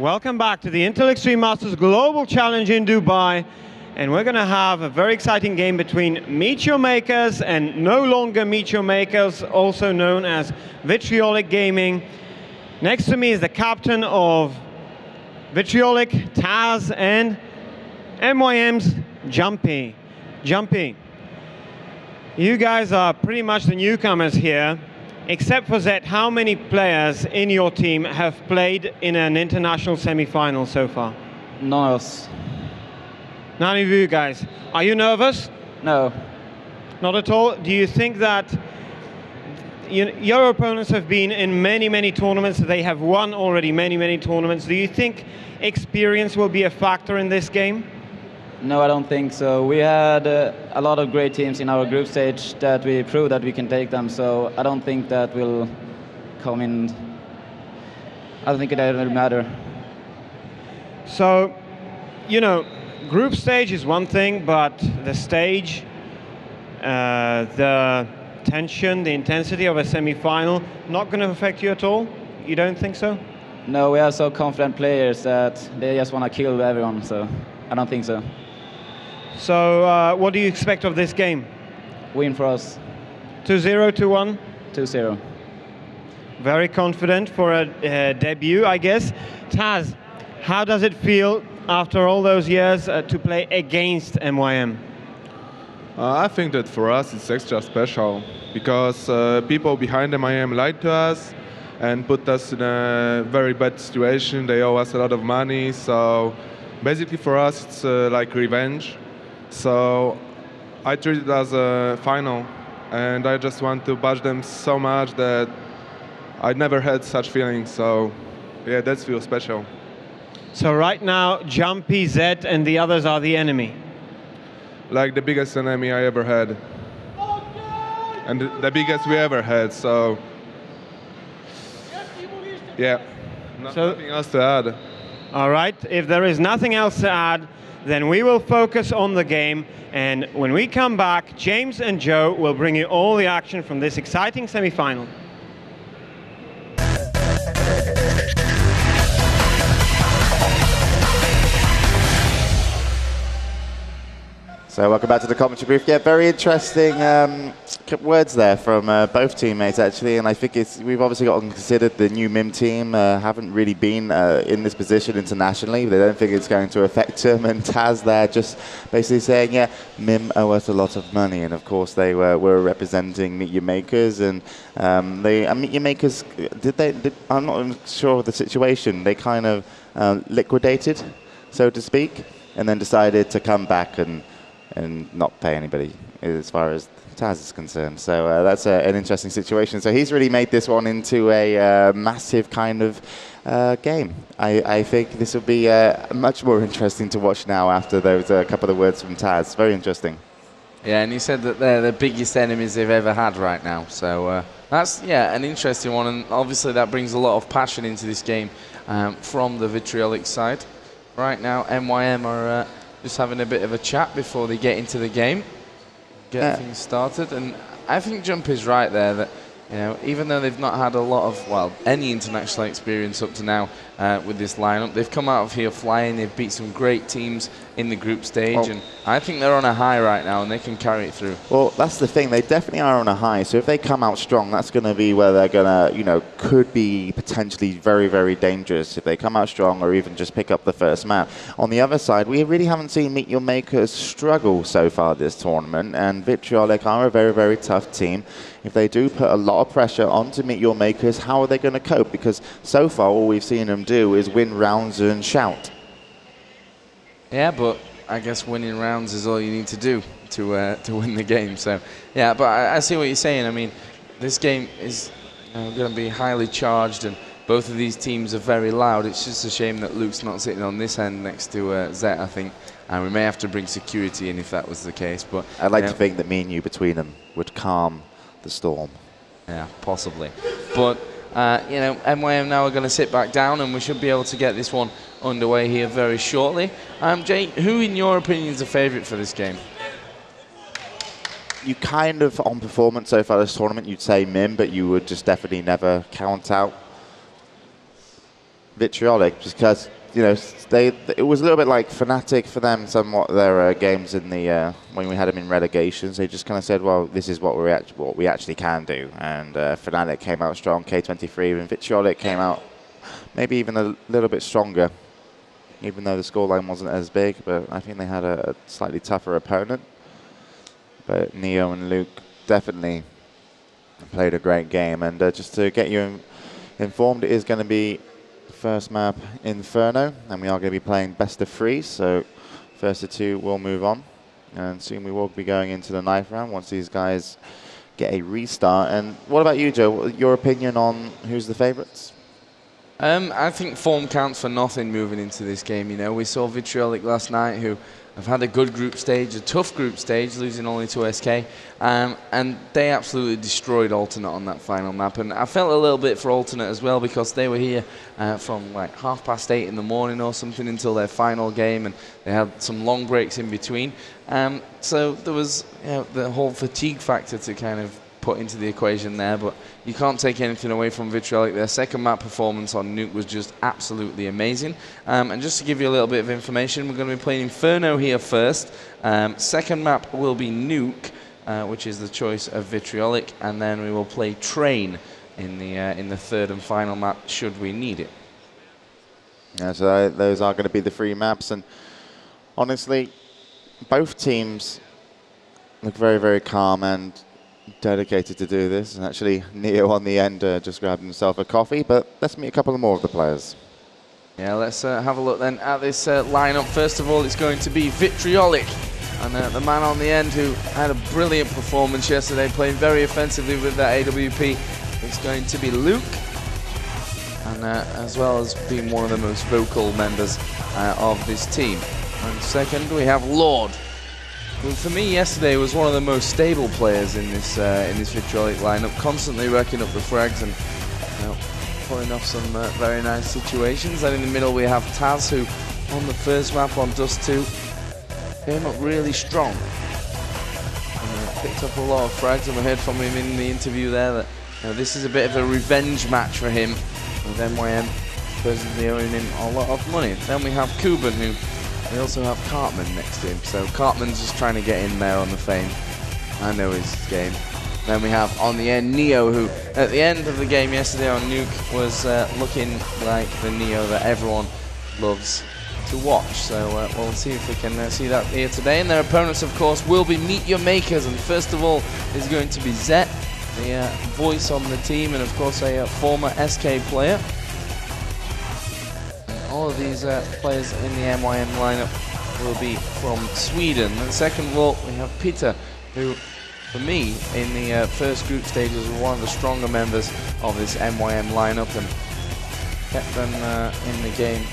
Welcome back to the Intel Extreme Masters Global Challenge in Dubai. And we're going to have a very exciting game between Meet Your Makers and no longer Meet Your Makers, also known as Vitriolic Gaming. Next to me is the captain of Vitriolic, Taz, and MYM's Jumpy. Jumpy, you guys are pretty much the newcomers here. Except for Zed, how many players in your team have played in an international semi-final so far? None of us. None of you guys. Are you nervous? No. Not at all? Do you think that your opponents have been in many, many tournaments, they have won already many tournaments. Do you think experience will be a factor in this game? No, I don't think so. We had a lot of great teams in our group stage that we proved that we can take them, so I don't think that will come in. I don't think it will matter. So, you know, group stage is one thing, but the stage, the tension, the intensity of a semi-final, not going to affect you at all? You don't think so? No, we are so confident players that they just want to kill everyone, so I don't think so. So, what do you expect of this game? Win for us. 2-0, 2-1? 2-0. Very confident for a debut, I guess. Taz, how does it feel after all those years to play against MYM? I think that for us it's extra special because people behind MYM lied to us and put us in a very bad situation. They owe us a lot of money, so basically for us it's like revenge. So I treat it as a final, and I just want to bash them so much that I never had such feelings. So yeah, that feels special. So right now, Jumpy, Zed, and the others are the enemy. Like the biggest enemy I ever had. And the biggest we ever had, so yeah, nothing else to add. All right, if there is nothing else to add, then we will focus on the game, and when we come back, James and Joe will bring you all the action from this exciting semi-final. So welcome back to the commentary booth. Yeah, very interesting words there from both teammates actually, and I think we've obviously got to consider the new MYM team haven't really been in this position internationally. They don't think it's going to affect them, and Taz there just basically saying, yeah, MYM owe us a lot of money, and of course they were representing Meet Your Makers, and Meet Your Makers, I'm not sure of the situation, they kind of liquidated, so to speak, and then decided to come back and not pay anybody as far as Taz is concerned. So that's an interesting situation. So he's really made this one into a massive kind of game. I think this will be much more interesting to watch now after those couple of words from Taz. Very interesting. Yeah, and he said that they're the biggest enemies they've ever had right now. So that's, yeah, an interesting one. And obviously that brings a lot of passion into this game from the Vitriolic side. Right now, MYM are just having a bit of a chat before they get into the game, get things started. And I think Jumpy's right there that, you know, even though they've not had a lot of, well, any international experience up to now with this lineup, they've come out of here flying. They've beat some great teams in the group stage, and I think they're on a high right now, and they can carry it through. Well, that's the thing. They definitely are on a high. So if they come out strong, that's going to be where they're going to, you know, could be potentially very, very dangerous if they come out strong or even just pick up the first map. On the other side, we really haven't seen Meet Your Makers struggle so far this tournament, and Vitriolic are a very, very tough team. If they do put a lot of pressure onto Meet Your Makers, how are they going to cope? Because so far, all we've seen them do is win rounds and shout. Yeah, but I guess winning rounds is all you need to do to win the game. So, yeah, but I see what you're saying. I mean, this game is going to be highly charged, and both of these teams are very loud. It's just a shame that Luke's not sitting on this end next to Zet, I think. And we may have to bring security in if that was the case. But I'd like to think that me and you between them would calm the storm. Yeah, possibly. But, you know, MYM now are going to sit back down, and we should be able to get this one underway here very shortly. Jay, who in your opinion is the favourite for this game? You kind of, on performance so far this tournament, you'd say MYM, but you would just definitely never count out Vitriolic, because it was a little bit like Fnatic for them. Somewhat their games in the when we had them in relegations, they just kind of said, well, this is what we actually can do. And Fnatic came out strong, K23, and Vitriolic came out maybe even a little bit stronger, even though the scoreline wasn't as big. But I think they had a slightly tougher opponent. But Neo and Luke definitely played a great game. And just to get you informed, it is going to be first map Inferno, and we are going to be playing best of 3, so first of 2 will move on, and soon we will be going into the 9th round once these guys get a restart. And what about you, Joe? Your opinion on who's the favourites? I think form counts for nothing moving into this game. We saw Vitriolic last night, who have had a good group stage, a tough group stage, losing only to SK, and they absolutely destroyed Alternate on that final map. And I felt a little bit for Alternate as well, because they were here from like 8:30 in the morning or something until their final game, and they had some long breaks in between. So there was the whole fatigue factor to kind of put into the equation there, but you can't take anything away from Vitriolic. Their second map performance on Nuke was just absolutely amazing. And just to give you a little bit of information, we're going to be playing Inferno here first. Second map will be Nuke, which is the choice of Vitriolic, and then we will play Train in the third and final map, should we need it. Yeah, so those are going to be the 3 maps, and honestly, both teams look very, very calm and dedicated to do this. And actually, Neo on the end just grabbed himself a coffee, but let's meet a couple more of the players. Yeah, let's have a look then at this lineup. First of all, it's going to be Vitriolic, and the man on the end who had a brilliant performance yesterday, playing very offensively with that AWP, is going to be Luke, and as well as being one of the most vocal members of this team. And second, we have Lord, who for me yesterday was one of the most stable players in this Vitriolic lineup, constantly racking up the frags and pulling off some very nice situations. And in the middle we have Taz, who on the first map on Dust 2 came up really strong and picked up a lot of frags, and we heard from him in the interview there that this is a bit of a revenge match for him, with MYM supposedly owing him a lot of money. Then we have Kuban, who we also have Cartman next to him, so Cartman's just trying to get in there on the fame. I know his game. Then we have on the end Neo, who at the end of the game yesterday on Nuke was looking like the Neo that everyone loves to watch. So we'll see if we can see that here today. And their opponents, of course, will be Meet Your Makers. And first of all is going to be Zet, the voice on the team, and of course a former SK player. All of these players in the MYM lineup will be from Sweden. And second of all, we have Peter, who, for me, in the first group stages, was one of the stronger members of this MYM lineup and kept them in the game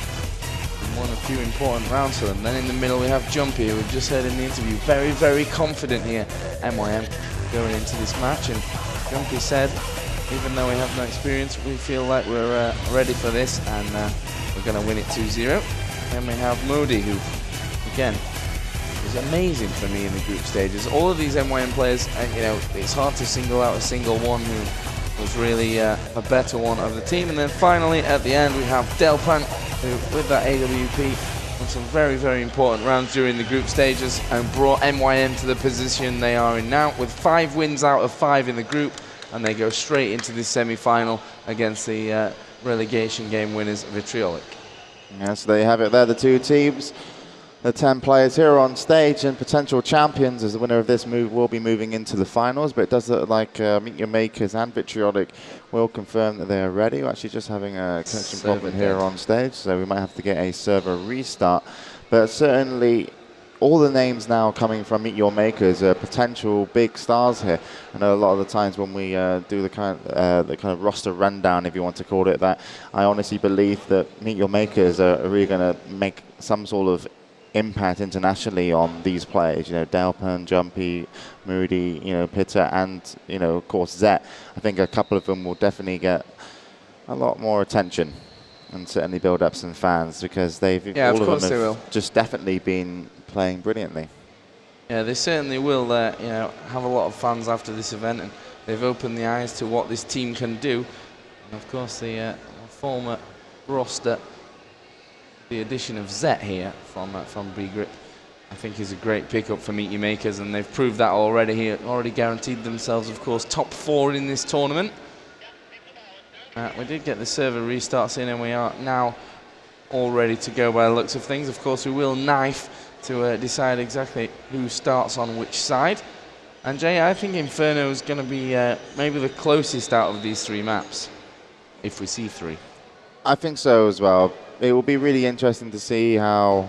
and won a few important rounds for them. Then in the middle, we have Jumpy, who we've just heard in the interview, very, very confident here, MYM, going into this match. And Jumpy said, even though we have no experience, we feel like we're ready for this, and we're going to win it 2-0. Then we have Modi, who, again, was amazing for me in the group stages. All of these MYM players, it's hard to single out a single one who was really a better one of the team. And then finally, at the end, we have Delpan, who, with that AWP, won some very, very important rounds during the group stages and brought MYM to the position they are in now, with 5 wins out of 5 in the group, and they go straight into the semi-final against the relegation game winners, Vitriolic. Yes, there you have it there, the 2 teams. The 10 players here on stage, and potential champions as the winner of this move will be moving into the finals. But it does look like Meet Your Makers and Vitriolic will confirm that they are ready. We're actually just having a connection problem here on stage, so we might have to get a server restart. But certainly all the names now coming from Meet Your Makers are potential big stars here. I know a lot of the times when we do the kind of roster rundown, if you want to call it that, I honestly believe that Meet Your Makers are really going to make some sort of impact internationally on these players. Delpan, Jumpy, Moody, Pitta, and of course Zet. I think a couple of them will definitely get a lot more attention and certainly build up some fans, because all of them have just definitely been playing brilliantly. Yeah, they certainly will have a lot of fans after this event, and they've opened the eyes to what this team can do. And of course the former roster. The addition of Zet here from B-Grip, I think, is a great pickup for Meet Your Makers, and they've proved that already here. Already guaranteed themselves, of course, top 4 in this tournament. We did get the server restarts in, and we are now all ready to go by the looks of things. Of course, we will knife to decide exactly who starts on which side. And Jay, I think Inferno is going to be maybe the closest out of these 3 maps, if we see 3. I think so as well. It will be really interesting to see how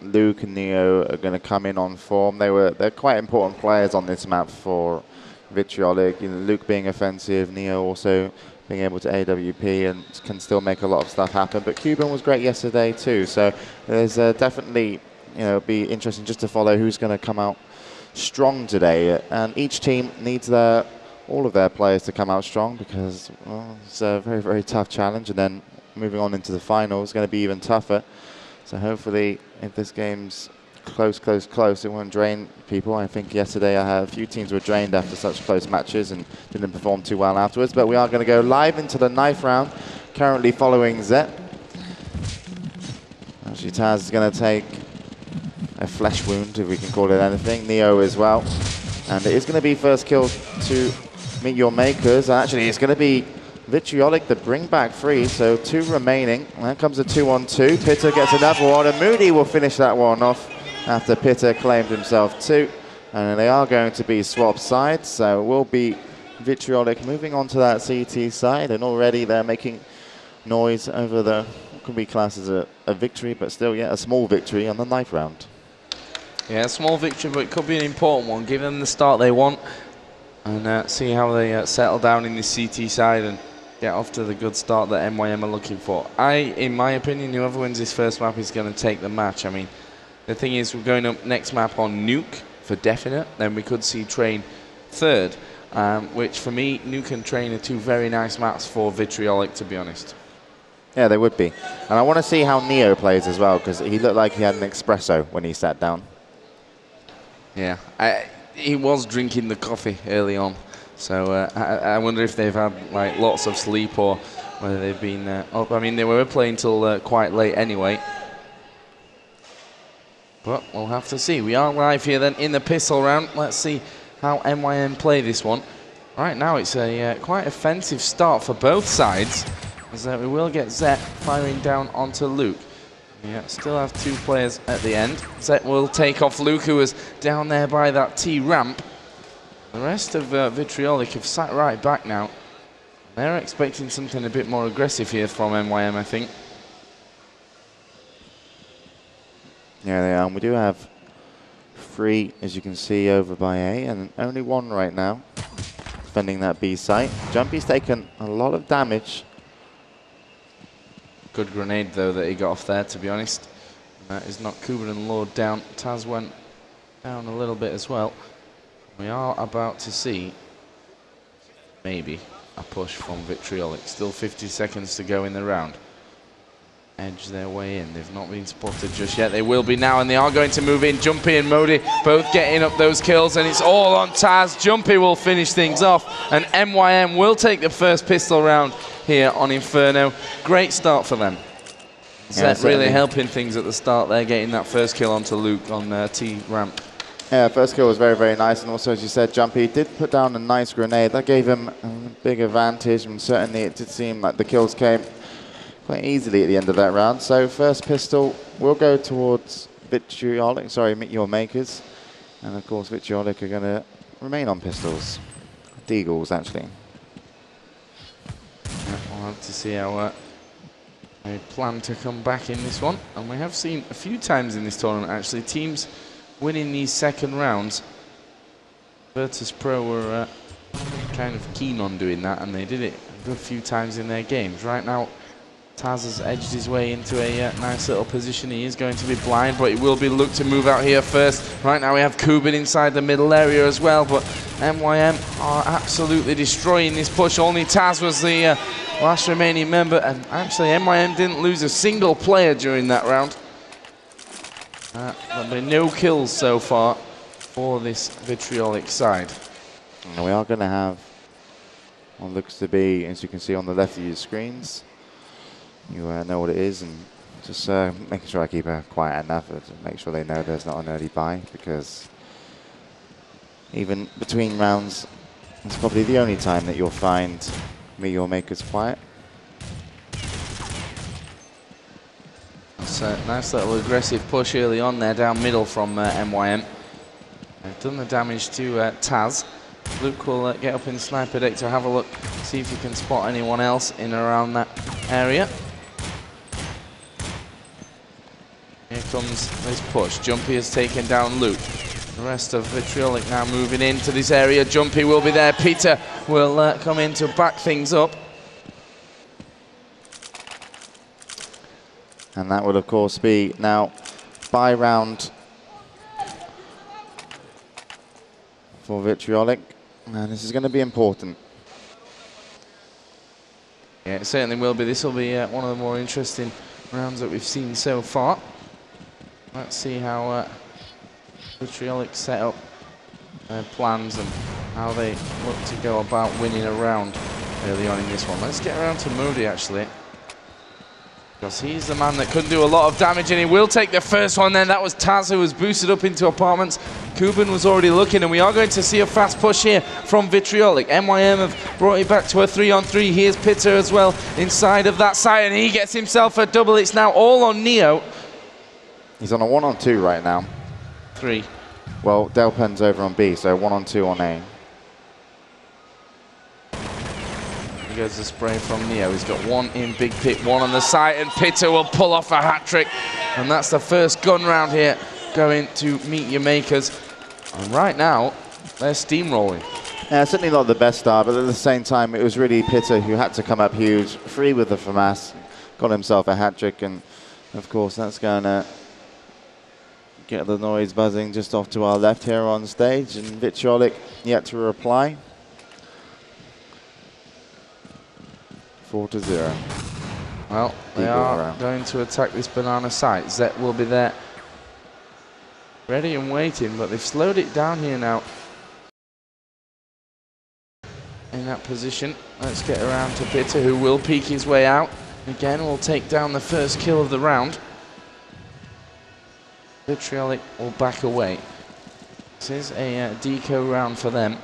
Luke and Neo are going to come in on form. They're quite important players on this map for Vitriolic. You know, Luke being offensive, Neo also being able to AWP and can still make a lot of stuff happen. But Cuban was great yesterday too. So there's definitely, you know, it'll be interesting just to follow who's going to come out strong today. And each team needs all of their players to come out strong, because, well, it's a very, very tough challenge. And then moving on into the final is going to be even tougher. So hopefully, if this game's close, it won't drain people. I think yesterday I had a few teams were drained after such close matches and didn't perform too well afterwards. But we are going to go live into the knife round, currently following Zet. Actually, Taz is going to take a flesh wound, if we can call it anything. Neo as well. And it is going to be first kill to Meet Your Makers. Actually, it's going to be Vitriolic, the bring back 3, so 2 remaining. And there comes a 2-on-2. Pitter gets another one, and Moody will finish that one off after Pitter claimed himself 2. And they are going to be swap sides, so it will be Vitriolic moving on to that CT side, and already they're making noise over the, what can be classed as a victory, but still, yeah, a small victory on the knife round. Yeah, a small victory, but it could be an important one. Give them the start they want, and see how they settle down in this CT side and get off to the good start that MYM are looking for. In my opinion, whoever wins this first map is going to take the match. I mean, the thing is, we're going up next map on Nuke for definite. Then we could see Train 3rd, which for me, Nuke and Train are 2 very nice maps for Vitriolic, to be honest. Yeah, they would be. And I want to see how Neo plays as well, because he looked like he had an espresso when he sat down. Yeah, he was drinking the coffee early on. So I wonder if they've had like lots of sleep or whether they've been up. I mean, they were playing till quite late anyway. But we'll have to see. We are live here then in the pistol round. Let's see how MYM play this one. Right now it's a quite offensive start for both sides, as we will get Zet firing down onto Luke. Yeah, still have 2 players at the end. Zet will take off Luke, who was down there by that T ramp. The rest of Vitriolic have sat right back now. They're expecting something a bit more aggressive here from MYM, I think. Yeah, they are. And we do have 3, as you can see, over by A, and only 1 right now defending that B site. Jumpy's taken a lot of damage. Good grenade, though, that he got off there, to be honest. And that is knocked Kuban and Lord down. Taz went down a little bit as well. We are about to see maybe a push from Vitriolic. Still 50 seconds to go in the round. Edge their way in. They've not been spotted just yet. They will be now, and they are going to move in. Jumpy and Modi both getting up those kills, and it's all on Taz. Jumpy will finish things off, and MYM will take the first pistol round here on Inferno. Great start for them. Yeah, Zet really helping things at the start there, getting that first kill onto Luke on T ramp. Yeah, first kill was very, very nice, and also, as you said, Jumpy did put down a nice grenade. That gave him a big advantage, and certainly it did seem like the kills came quite easily at the end of that round. So first pistol will go towards Vitriolic, sorry, Meet Your Makers. And of course, Vitriolic are going to remain on pistols. Deagles, actually. Yeah, we'll have to see how they plan to come back in this one. And we have seen a few times in this tournament, actually, teams winning these second rounds. Virtus Pro were kind of keen on doing that, and they did it a good few times in their games. Right now, Taz has edged his way into a nice little position. He is going to be blind, but it will be Luke to move out here first. Right now we have Kuban inside the middle area as well, but MYM are absolutely destroying this push. Only Taz was the last remaining member, and actually MYM didn't lose a single player during that round. There'll be no kills so far for this Vitriolic side. And we are going to have what looks to be, as you can see on the left of your screens, you know what it is, and just making sure I keep a quiet enough to make sure they know there's not an early buy, because even between rounds, it's probably the only time that you'll find your makers quiet. It's a nice little aggressive push early on there, down middle from MYM. They've done the damage to Taz. Luke will get up in sniper deck to have a look, see if he can spot anyone else in and around that area. Here comes this push. Jumpy has taken down Luke. The rest of Vitriolic now moving into this area. Jumpy will be there. Peter will come in to back things up. And that will, of course, be now buy round for Vitriolic. And this is going to be important. Yeah, it certainly will be. This will be one of the more interesting rounds that we've seen so far. Let's see how Vitriolic set up their plans and how they look to go about winning a round early on in this one. Let's get around to Modi, actually, because he's the man that could do a lot of damage, and he will take the first one then. That was Taz, who was boosted up into apartments. Kuban was already looking, and we are going to see a fast push here from Vitriolic. MYM have brought it back to a 3-on-3. Here's Pitter as well inside of that side, and he gets himself a double. It's now all on Neo. He's on a 1-on-2 right now. 3. Well, Delpen's over on B, so 1-on-2 on A. Here goes the spray from Neo. He's got one in Big Pit, one on the side, and Pitter will pull off a hat-trick. And that's the first gun round here going to meet your makers. And right now, they're steamrolling. Yeah, certainly not the best start, but at the same time, it was really Pitter who had to come up huge, free with the FAMAS, got himself a hat-trick, and of course that's going to get the noise buzzing just off to our left here on stage, and Vitriolic yet to reply. 4-0. Well, they are going to attack this banana site. Zet will be there, ready and waiting, but they've slowed it down here now. In that position, let's get around to Pitter, who will peek his way out. Again, will take down the first kill of the round. Vitriolic will back away. This is a deco round for them.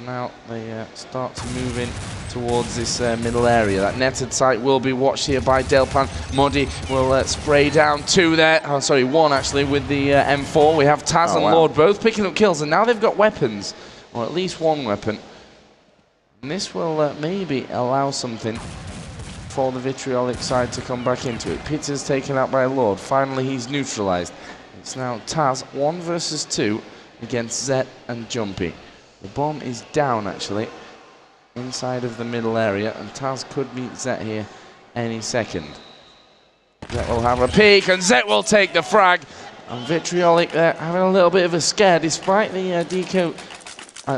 Now they start to move in towards this middle area. That netted site will be watched here by Delpan. Modi will spray down 2 there. Oh, sorry, 1 actually with the M4. We have Taz and Lord both picking up kills, and now they've got weapons, or at least 1 weapon. And this will maybe allow something for the Vitriolic side to come back into it. Pitter's taken out by Lord. Finally, he's neutralized. It's now Taz 1 versus 2 against Zet and Jumpy. The bomb is down, actually, inside of the middle area, and Taz could meet Zet here any second. Zet will have a peek, and Zet will take the frag. And Vitriolic there having a little bit of a scare, despite the deco...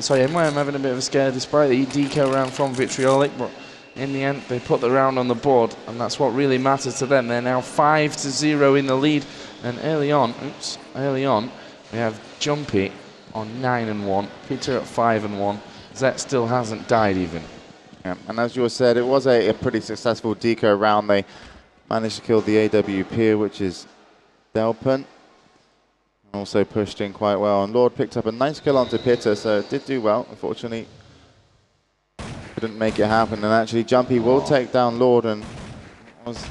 sorry, MYM having a bit of a scare, despite the deco round from Vitriolic, but in the end, they put the round on the board, and that's what really matters to them. They're now 5-0 in the lead, and early on, we have Jumpy on 9-1, Peter at 5-1. Zet still hasn't died even. Yeah, and as you said, it was a pretty successful deco round. They managed to kill the AWP, which is Delpen. Also pushed in quite well, and Lord picked up a nice kill onto Pitter, so it did do well. Unfortunately, couldn't make it happen, and actually Jumpy will take down Lord, and was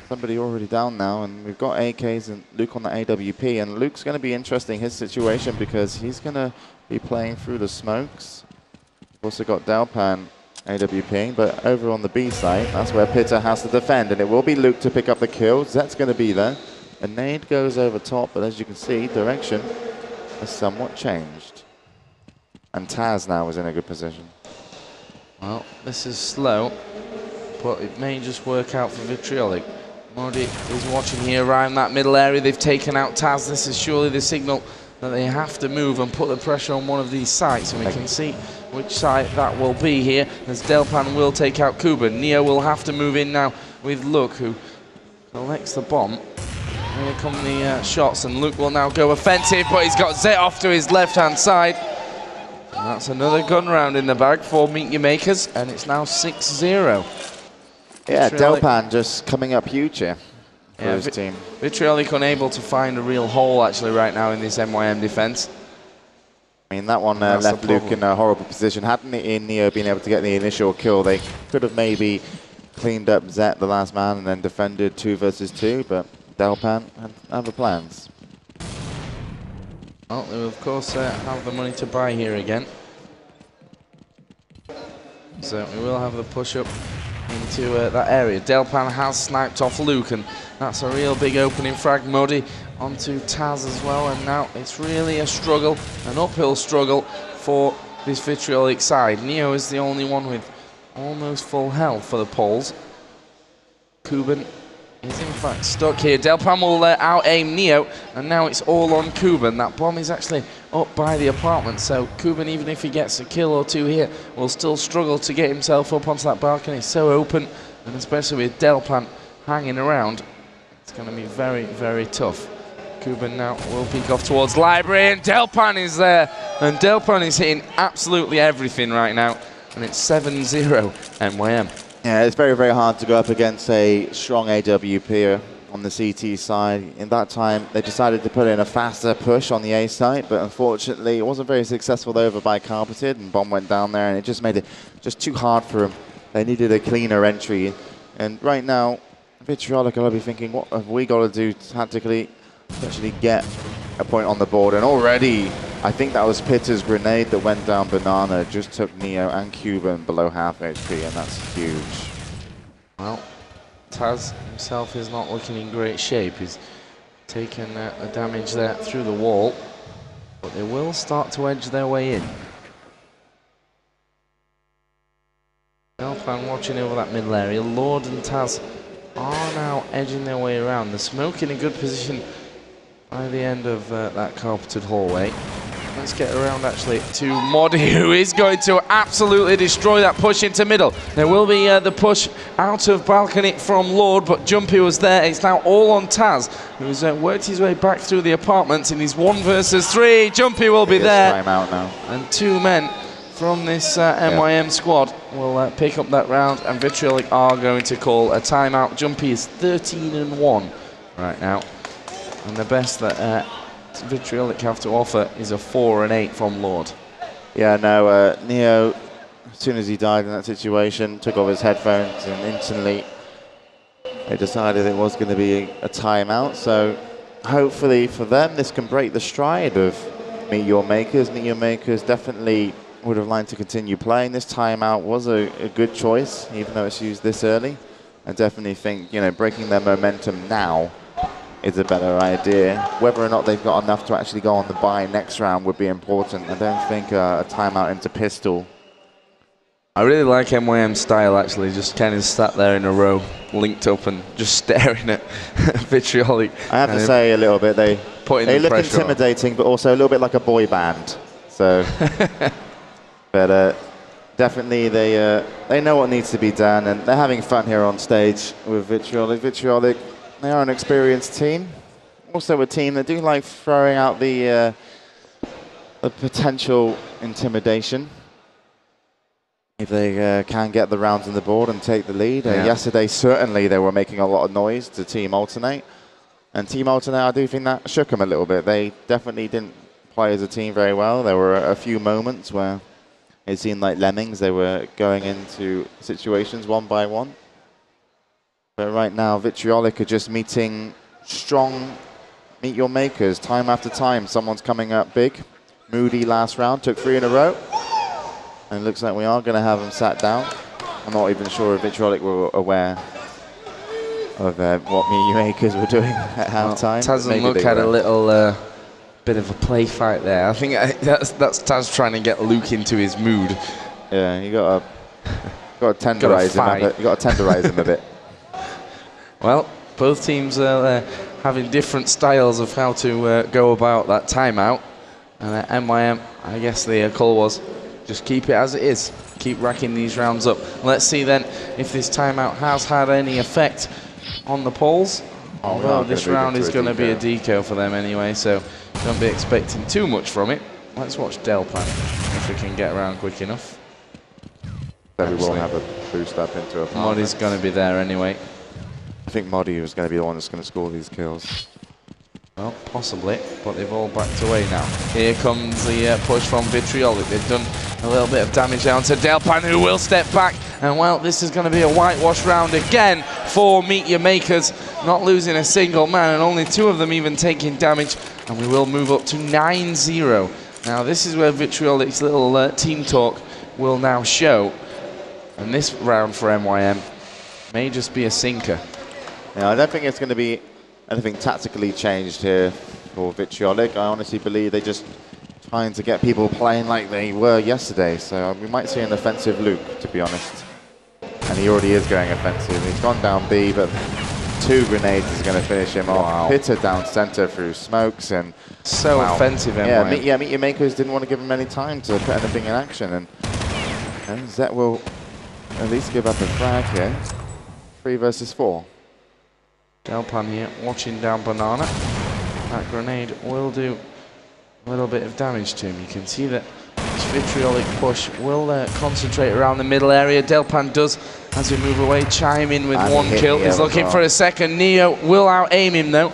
somebody already down now, and we've got AKs and Luke on the AWP, and Luke's going to be interesting, his situation, because he's going to be playing through the smokes. We've also got Delpan AWP, but over on the B side, that's where Pitter has to defend, and it will be Luke to pick up the kill. Zet's going to be there. A nade goes over top, but as you can see, direction has somewhat changed. And Taz now is in a good position. Well, this is slow, but it may just work out for Vitriolic. Modi is watching here around that middle area. They've taken out Taz. This is surely the signal that they have to move and put the pressure on one of these sites, and we can see which site that will be here, as Delpan will take out Kuban. Neo will have to move in now with Luke, who collects the bomb. Here come the shots, and Luke will now go offensive, but he's got Zet off to his left-hand side. And that's another gun round in the bag for Meet Your Makers, and it's now 6-0. Yeah, Delpan just coming up huge here for his team. Vitriolic unable to find a real hole actually right now in this MYM defense. I mean, that one left Luke in a horrible position. Hadn't Neo been able to get the initial kill, they could have maybe cleaned up Zet, the last man, and then defended 2 versus 2, but Delpan had other plans. Well, they will of course have the money to buy here again. So we will have the push up into that area. Delpan has sniped off Luke, and that's a real big opening frag. Modi onto Taz as well, and now it's really a struggle, an uphill struggle for this Vitriolic side. Neo is the only one with almost full health for the Poles. Kuban is in fact stuck here. Delpan will out-aim Neo, and now it's all on Kuban. That bomb is actually up by the apartment, so Kuban, even if he gets a kill or 2 here, will still struggle to get himself up onto that balcony. It's so open, and especially with Delpan hanging around, it's going to be very, very tough. Kuban now will peek off towards Library, and Delpan is there, and Delpan is hitting absolutely everything right now, and it's 7-0 MYM. Yeah, it's very, very hard to go up against a strong AWP on the CT side. In that time, they decided to put in a faster push on the A site, but unfortunately, it wasn't very successful over by Carpeted, and Bomb went down there, and it just made it just too hard for them. They needed a cleaner entry, and right now, Vitriolic will be thinking, what have we got to do tactically to actually get a point on the board? And already, I think that was Pitter's grenade that went down Banana, just took Neo and Cuban below half HP, and that's huge. Well, Taz himself is not looking in great shape. He's taken the damage there through the wall, but they will start to edge their way in. Delpan watching over that middle area. Lord and Taz are now edging their way around. The smoke in a good position by the end of that carpeted hallway. Let's get around actually to Modi, who is going to absolutely destroy that push into middle. There will be the push out of balcony from Lord, but Jumpy was there. It's now all on Taz, who's worked his way back through the apartments in his 1 versus 3. Jumpy will be there. Time out now. And 2 men from this MYM squad will pick up that round, and Vitriolic are going to call a timeout. Jumpy is 13-1 right now, and the best that Vitriolic have to offer is a 4 and 8 from Lord. Yeah, no, Neo, as soon as he died in that situation, took off his headphones, and instantly they decided it was going to be a timeout. So hopefully for them, this can break the stride of Meet Your Makers. Meet Your Makers definitely would have liked to continue playing. This timeout was a good choice, even though it's used this early. I definitely think, you know, breaking their momentum now is a better idea. Whether or not they've got enough to actually go on the buy next round would be important. I don't think a timeout into pistol. I really like MYM's style actually, just kind of sat there in a row, linked up and just staring at Vitriolic. I have to say a little bit, they look intimidating, but also a little bit like a boy band. So, but definitely they know what needs to be done, and they're having fun here on stage with Vitriolic. Vitriolic, they are an experienced team, also a team that do like throwing out the potential intimidation if they can get the rounds on the board and take the lead. Yesterday, certainly they were making a lot of noise to Team Alternate, and Team Alternate, I do think that shook them a little bit. They definitely didn't play as a team very well. There were a few moments where it seemed like lemmings. They were going into situations one by one. But right now, Vitriolic are just meeting strong Meet Your Makers time after time. Someone's coming up big. Moody last round, took 3 in a row. And it looks like we are going to have him sat down. I'm not even sure if Vitriolic were aware of what Meet Your Makers were doing at halftime. Taz and Luke had a little bit of a play fight there. I think that's Taz trying to get Luke into his mood. Yeah, you got to tenderize him. You got to tenderize him a bit. Well, both teams are having different styles of how to go about that timeout. And MYM, I guess the call was just keep it as it is. Keep racking these rounds up. Let's see then if this timeout has had any effect on the Poles. Although this round is going to be a deco for them anyway, so don't be expecting too much from it. Let's watch Delpan. if we can get around quick enough. So we will have a boost up into a Modi's going to be there anyway. I think Modi was going to be the one that's going to score these kills. Well, possibly, but they've all backed away now. Here comes the push from Vitriolic. They've done a little bit of damage down to Delpan, who will step back. And, well, this is going to be a whitewash round again for Meet Your Makers. Not losing a single man, and only 2 of them even taking damage. And we will move up to 9-0. Now, this is where Vitriolic's little team talk will now show. And this round for MYM may just be a sinker. Yeah, I don't think it's going to be anything tactically changed here for Vitriolic. I honestly believe they're just trying to get people playing like they were yesterday. So we might see an offensive Luke, to be honest. And he already is going offensive. He's gone down B, but 2 grenades is going to finish him off. Pitter down center through smokes and so offensive. MYM. Yeah, Meet Your Makers didn't want to give him any time to put anything in action, and Zet will at least give up a frag here. 3 versus 4. Delpan here watching down Banana. That grenade will do a little bit of damage to him. You can see that this Vitriolic push will concentrate around the middle area. Delpan does, as we move away, chime in with 1 kill. He's looking for a second. Neo will out-aim him though.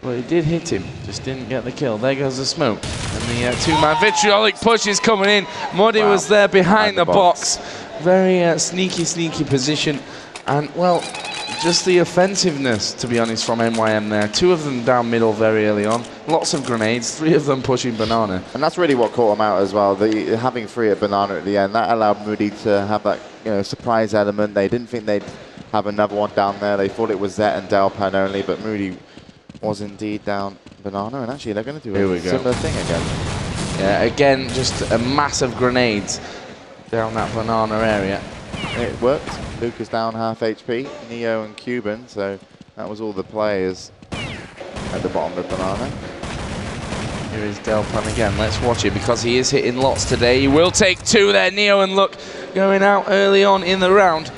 Well, he did hit him, just didn't get the kill. There goes the smoke. And the 2-man Vitriolic push is coming in. Modi was there behind the box. Very sneaky position. And, well, just the offensiveness, to be honest, from MYM there. 2 of them down middle very early on. Lots of grenades, 3 of them pushing Banana. And that's really what caught him out as well. Having 3 at Banana at the end, that allowed Moody to have that surprise element. They didn't think they'd have another one down there. They thought it was Zet and Delpan only, but Moody was indeed down Banana. And actually, they're going to do a similar thing again. Yeah, again, just a mass of grenades down that Banana area. It worked. Luke is down half HP, Neo and Cuban, so that was all the players at the bottom of Banana. Here is Delpan again. Let's watch it because he is hitting lots today. He will take 2 there. Neo and Luke going out early on in the round.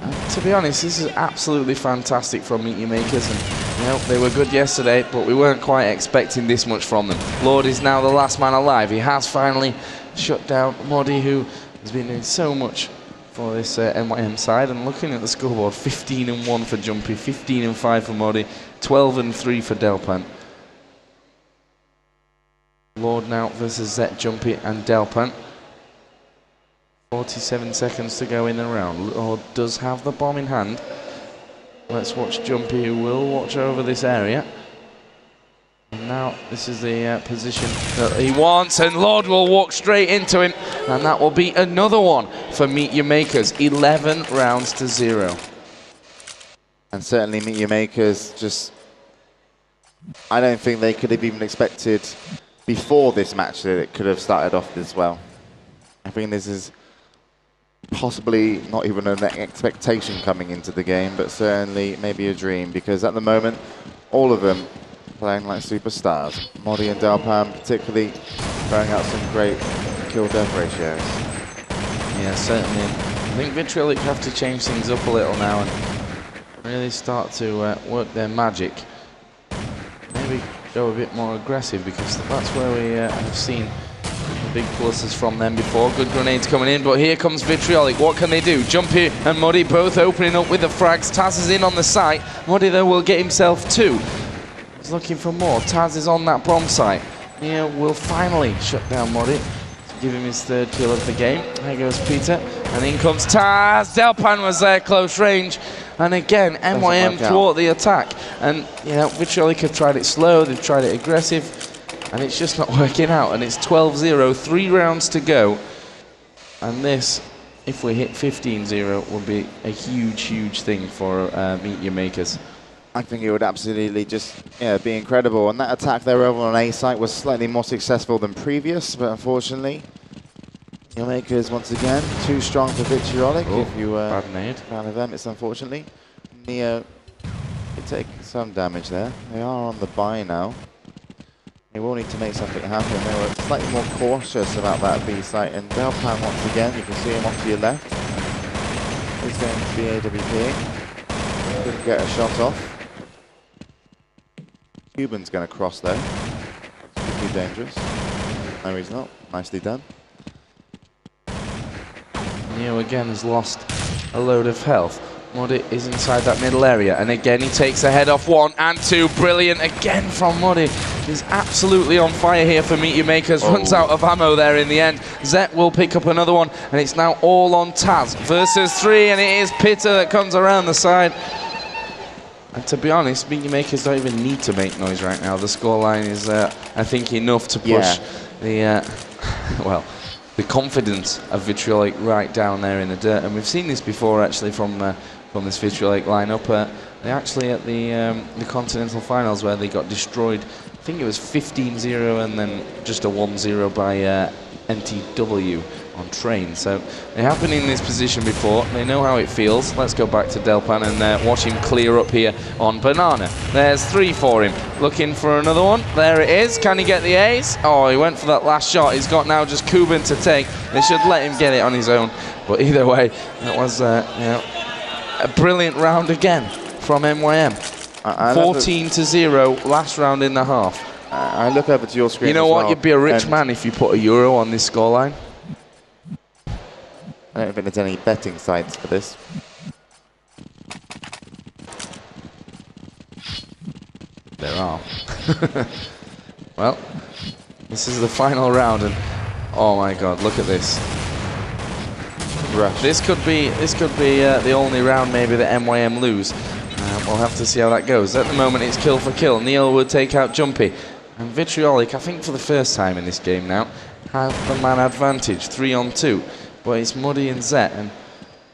And to be honest, this is absolutely fantastic from Meet Your Makers. And they were good yesterday, but we weren't quite expecting this much from them. Lord is now the last man alive. He has finally shut down Modi, who has been doing so much for this MYM side. And looking at the scoreboard, 15-1 for Jumpy, 15-5 for Modi, 12-3 for Delpan. Lord now versus Zet, Jumpy and Delpan. 47 seconds to go in the round. Lord does have the bomb in hand. Let's watch Jumpy, who will watch over this area. And now this is the position that he wants, and Lord will walk straight into him, and that will be another one for Meet Your Makers. 11 rounds to 0. And certainly Meet Your Makers just, I don't think they could have even expected before this match that it could have started off this well. I think this is possibly not even an expectation coming into the game, but certainly maybe a dream, because at the moment, all of them playing like superstars. Modi and Delpan particularly throwing out some great kill-death ratios. Yeah, certainly. I think Vitriolic have to change things up a little now and really start to work their magic. Maybe go a bit more aggressive, because that's where we have seen big pluses from them before. Good grenades coming in, but here comes Vitriolic. What can they do? Jumpy and Modi both opening up with the frags. Taz is in on the site. Modi, though, will get himself 2. He's looking for more. Taz is on that bomb site. Neo will finally shut down Modi to give him his 3rd kill of the game. There goes Peter, and in comes Taz. Delpan was there, close range. And again, MYM thwart the attack. And, Vitriolic have tried it slow, they've tried it aggressive, and it's just not working out. And it's 12-0, 3 rounds to go. And this, if we hit 15-0, will be a huge thing for Meet Your Makers. I think it would absolutely just be incredible. And that attack there over on A site was slightly more successful than previous, but unfortunately, Your Makers once again too strong for Vitriolic. If you bad nade. Fan of them, it's unfortunately. Neo take some damage there. They are on the buy now. They will need to make something happen. They were slightly more cautious about that B site. And Delpan once again, you can see him off to your left. He's going to be AWP. Couldn't get a shot off. Cuban's going to cross though. Could be dangerous. No, he's not. Nicely done. Neo again has lost a load of health. Muddy is inside that middle area, and again he takes a head off 1 and 2. Brilliant again from Muddy. He's absolutely on fire here for Meet Your Makers. Runs out of ammo there in the end. Zet will pick up another one, and it's now all on Taz versus 3, and it is Pitta that comes around the side. And to be honest, Meet Your Makers don't even need to make noise right now. The scoreline is, I think, enough to push the, well, the confidence of Vitriolic right down there in the dirt. And we've seen this before, actually, from this Vitriolic lineup. They actually at the Continental Finals where they got destroyed. I think it was 15-0 and then just a 1-0 by NTW on train. So they have been in this position before. They know how it feels. Let's go back to Delpan and watch him clear up here on Banana. There's 3 for him. Looking for another one. There it is. Can he get the ace? Oh, he went for that last shot. He's got now just Kuban to take. They should let him get it on his own. But either way, that was a brilliant round again from MYM. 14-0, last round in the half. I look over to your screen. You know what? You'd be a rich man if you put €1 on this scoreline. I don't think there's any betting sites for this. There are. Well, this is the final round, and oh my God, look at this. Rush. This could be the only round maybe that MYM lose. We'll have to see how that goes. At the moment, it's kill for kill. Neil would take out Jumpy, and Vitriolic, I think for the first time in this game now, have the man advantage, 3-on-2. But it's Muddy and Zet, and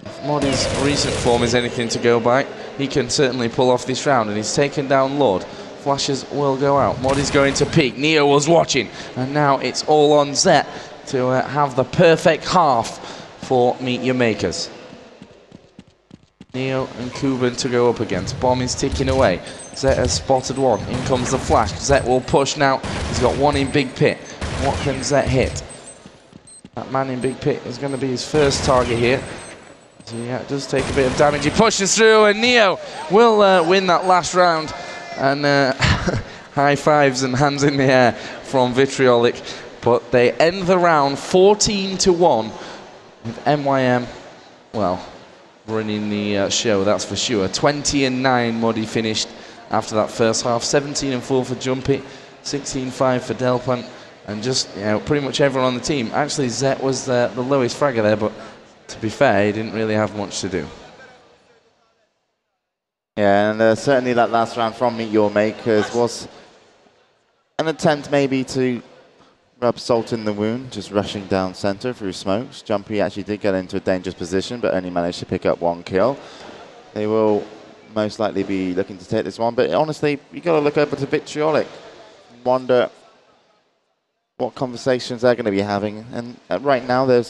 if Muddy's recent form is anything to go by, he can certainly pull off this round, and he's taken down Lord. Flashes will go out. Muddy's going to peek. Neo was watching, and now it's all on Zet to have the perfect half for Meet Your Makers. Neo and Kuban to go up against. Bomb is ticking away. Zet has spotted one. In comes the flash. Zet will push now. He's got one in Big Pit. What can Zet hit? That man in Big Pit is going to be his first target here. So yeah, it does take a bit of damage. He pushes through, and Neo will win that last round. And high fives and hands in the air from Vitriolic. But they end the round 14-1 with MYM, well, running the show, that's for sure. 20-9 Muddy finished after that first half. 17-4 for Jumpy, 16-5 for Delpan, and just, you know, pretty much everyone on the team. Actually, Zet was the lowest fragger there, but to be fair, he didn't really have much to do. Yeah, and certainly that last round from Meet Your Makers was an attempt maybe to rub salt in the wound, just rushing down center through smokes. Jumpy actually did get into a dangerous position, but only managed to pick up 1 kill. They will most likely be looking to take this one, but honestly, you got to look over to Vitriolic, wonder what conversations they're going to be having. And right now, you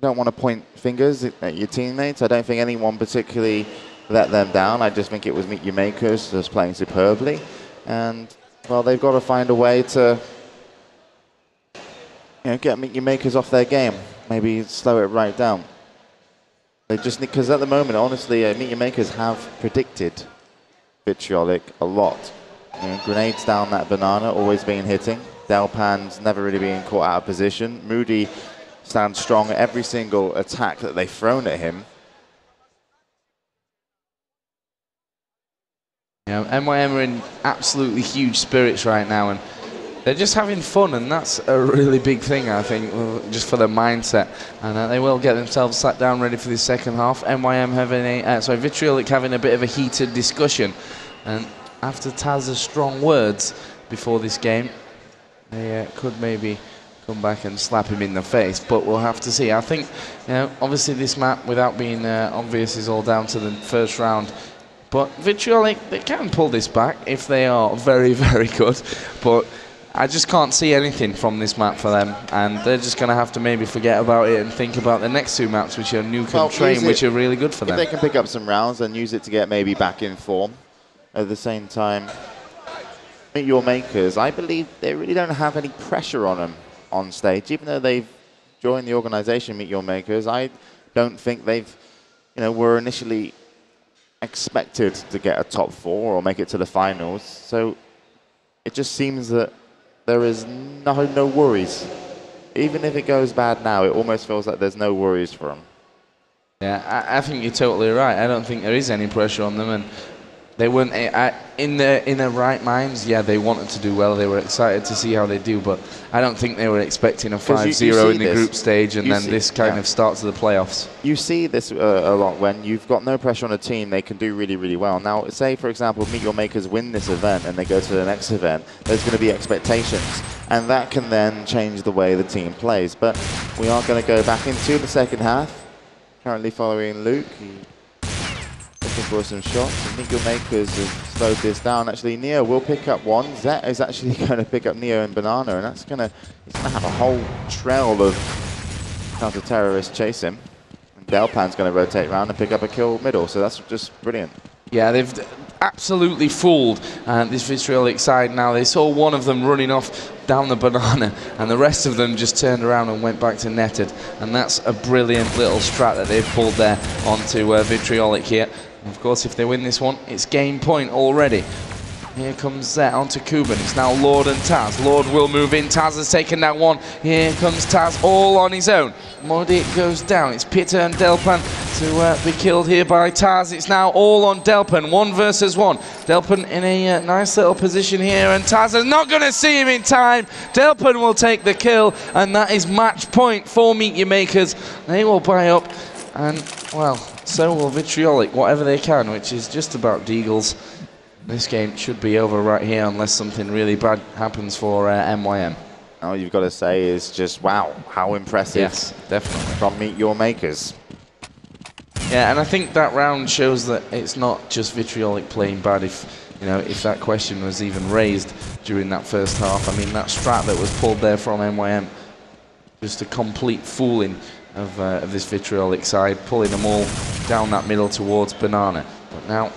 don't want to point fingers at your teammates. I don't think anyone particularly let them down. I just think it was Meet Your Makers just playing superbly, and well, they've got to find a way to, you know, get Meet Your Makers off their game. Maybe slow it right down. They just need, because at the moment, honestly, Meet Your Makers have predicted Vitriolic a lot. You know, grenades down that banana, always been hitting. Delpan's never really being caught out of position. Moody stands strong at every single attack that they've thrown at him. Yeah, MYM are in absolutely huge spirits right now, and they're just having fun, and that's a really big thing, I think, just for their mindset. And they will get themselves sat down ready for the second half. MYM having Vitriolic having a bit of a heated discussion, and after Taz's strong words before this game, they could maybe come back and slap him in the face, but we'll have to see. I think, you know, obviously this map, without being obvious, is all down to the first round. But Vitriolic, they can pull this back if they are very, very good. But I just can't see anything from this map for them, and they're just going to have to maybe forget about it and think about the next 2 maps, which are Nuke and Train, which are really good for them. If they can pick up some rounds and use it to get maybe back in form. At the same time, Meet Your Makers, I believe they really don't have any pressure on them on stage. Even though they've joined the organization, Meet Your Makers, I don't think they've, you know, were initially expected to get a top 4 or make it to the finals. So it just seems that there is no worries. Even if it goes bad now, it almost feels like there's no worries for them. Yeah, I think you're totally right. I don't think there is any pressure on them, and they weren't in their right minds. Yeah, they wanted to do well. They were excited to see how they do, but I don't think they were expecting a 5-0 in the group stage, and then this kind of starts the playoffs. You see this a lot when you've got no pressure on a team. They can do really, really well. Now, say for example, Meet Your Makers win this event and they go to the next event. There's going to be expectations, and that can then change the way the team plays. But we are going to go back into the second half. Currently following Luke, looking for some shots. And Meet Your Makers have slowed this down. Actually, Neo will pick up one. Zet is actually going to pick up Neo and Banana, and that's going to, he's going to have a whole trail of counter-terrorists chase him. And Delpan's going to rotate around and pick up a kill middle, so that's just brilliant. Yeah, they've absolutely fooled this Vitriolic side now. They saw one of them running off down the banana, and the rest of them just turned around and went back to netted. And that's a brilliant little strat that they've pulled there onto Vitriolic here. And of course, if they win this one, it's game point already. Here comes Zet onto Kuban. It's now Lord and Taz. Lord will move in. Taz has taken that one. Here comes Taz all on his own. Modi goes down. It's Peter and Delpan to be killed here by Taz. It's now all on Delpan. 1 versus 1. Delpan in a nice little position here, and Taz is not going to see him in time. Delpan will take the kill, and that is match point for Meet Your Makers. They will buy up, and, well, so will Vitriolic, whatever they can, which is just about Deagles. This game should be over right here unless something really bad happens for MYM. All you've got to say is just, wow, how impressive. Yes, definitely. From Meet Your Makers. Yeah, and I think that round shows that it's not just Vitriolic playing bad. If that question was even raised during that first half, I mean, that strat that was pulled there from MYM, just a complete fooling of this Vitriolic side, pulling them all down that middle towards Banana. But now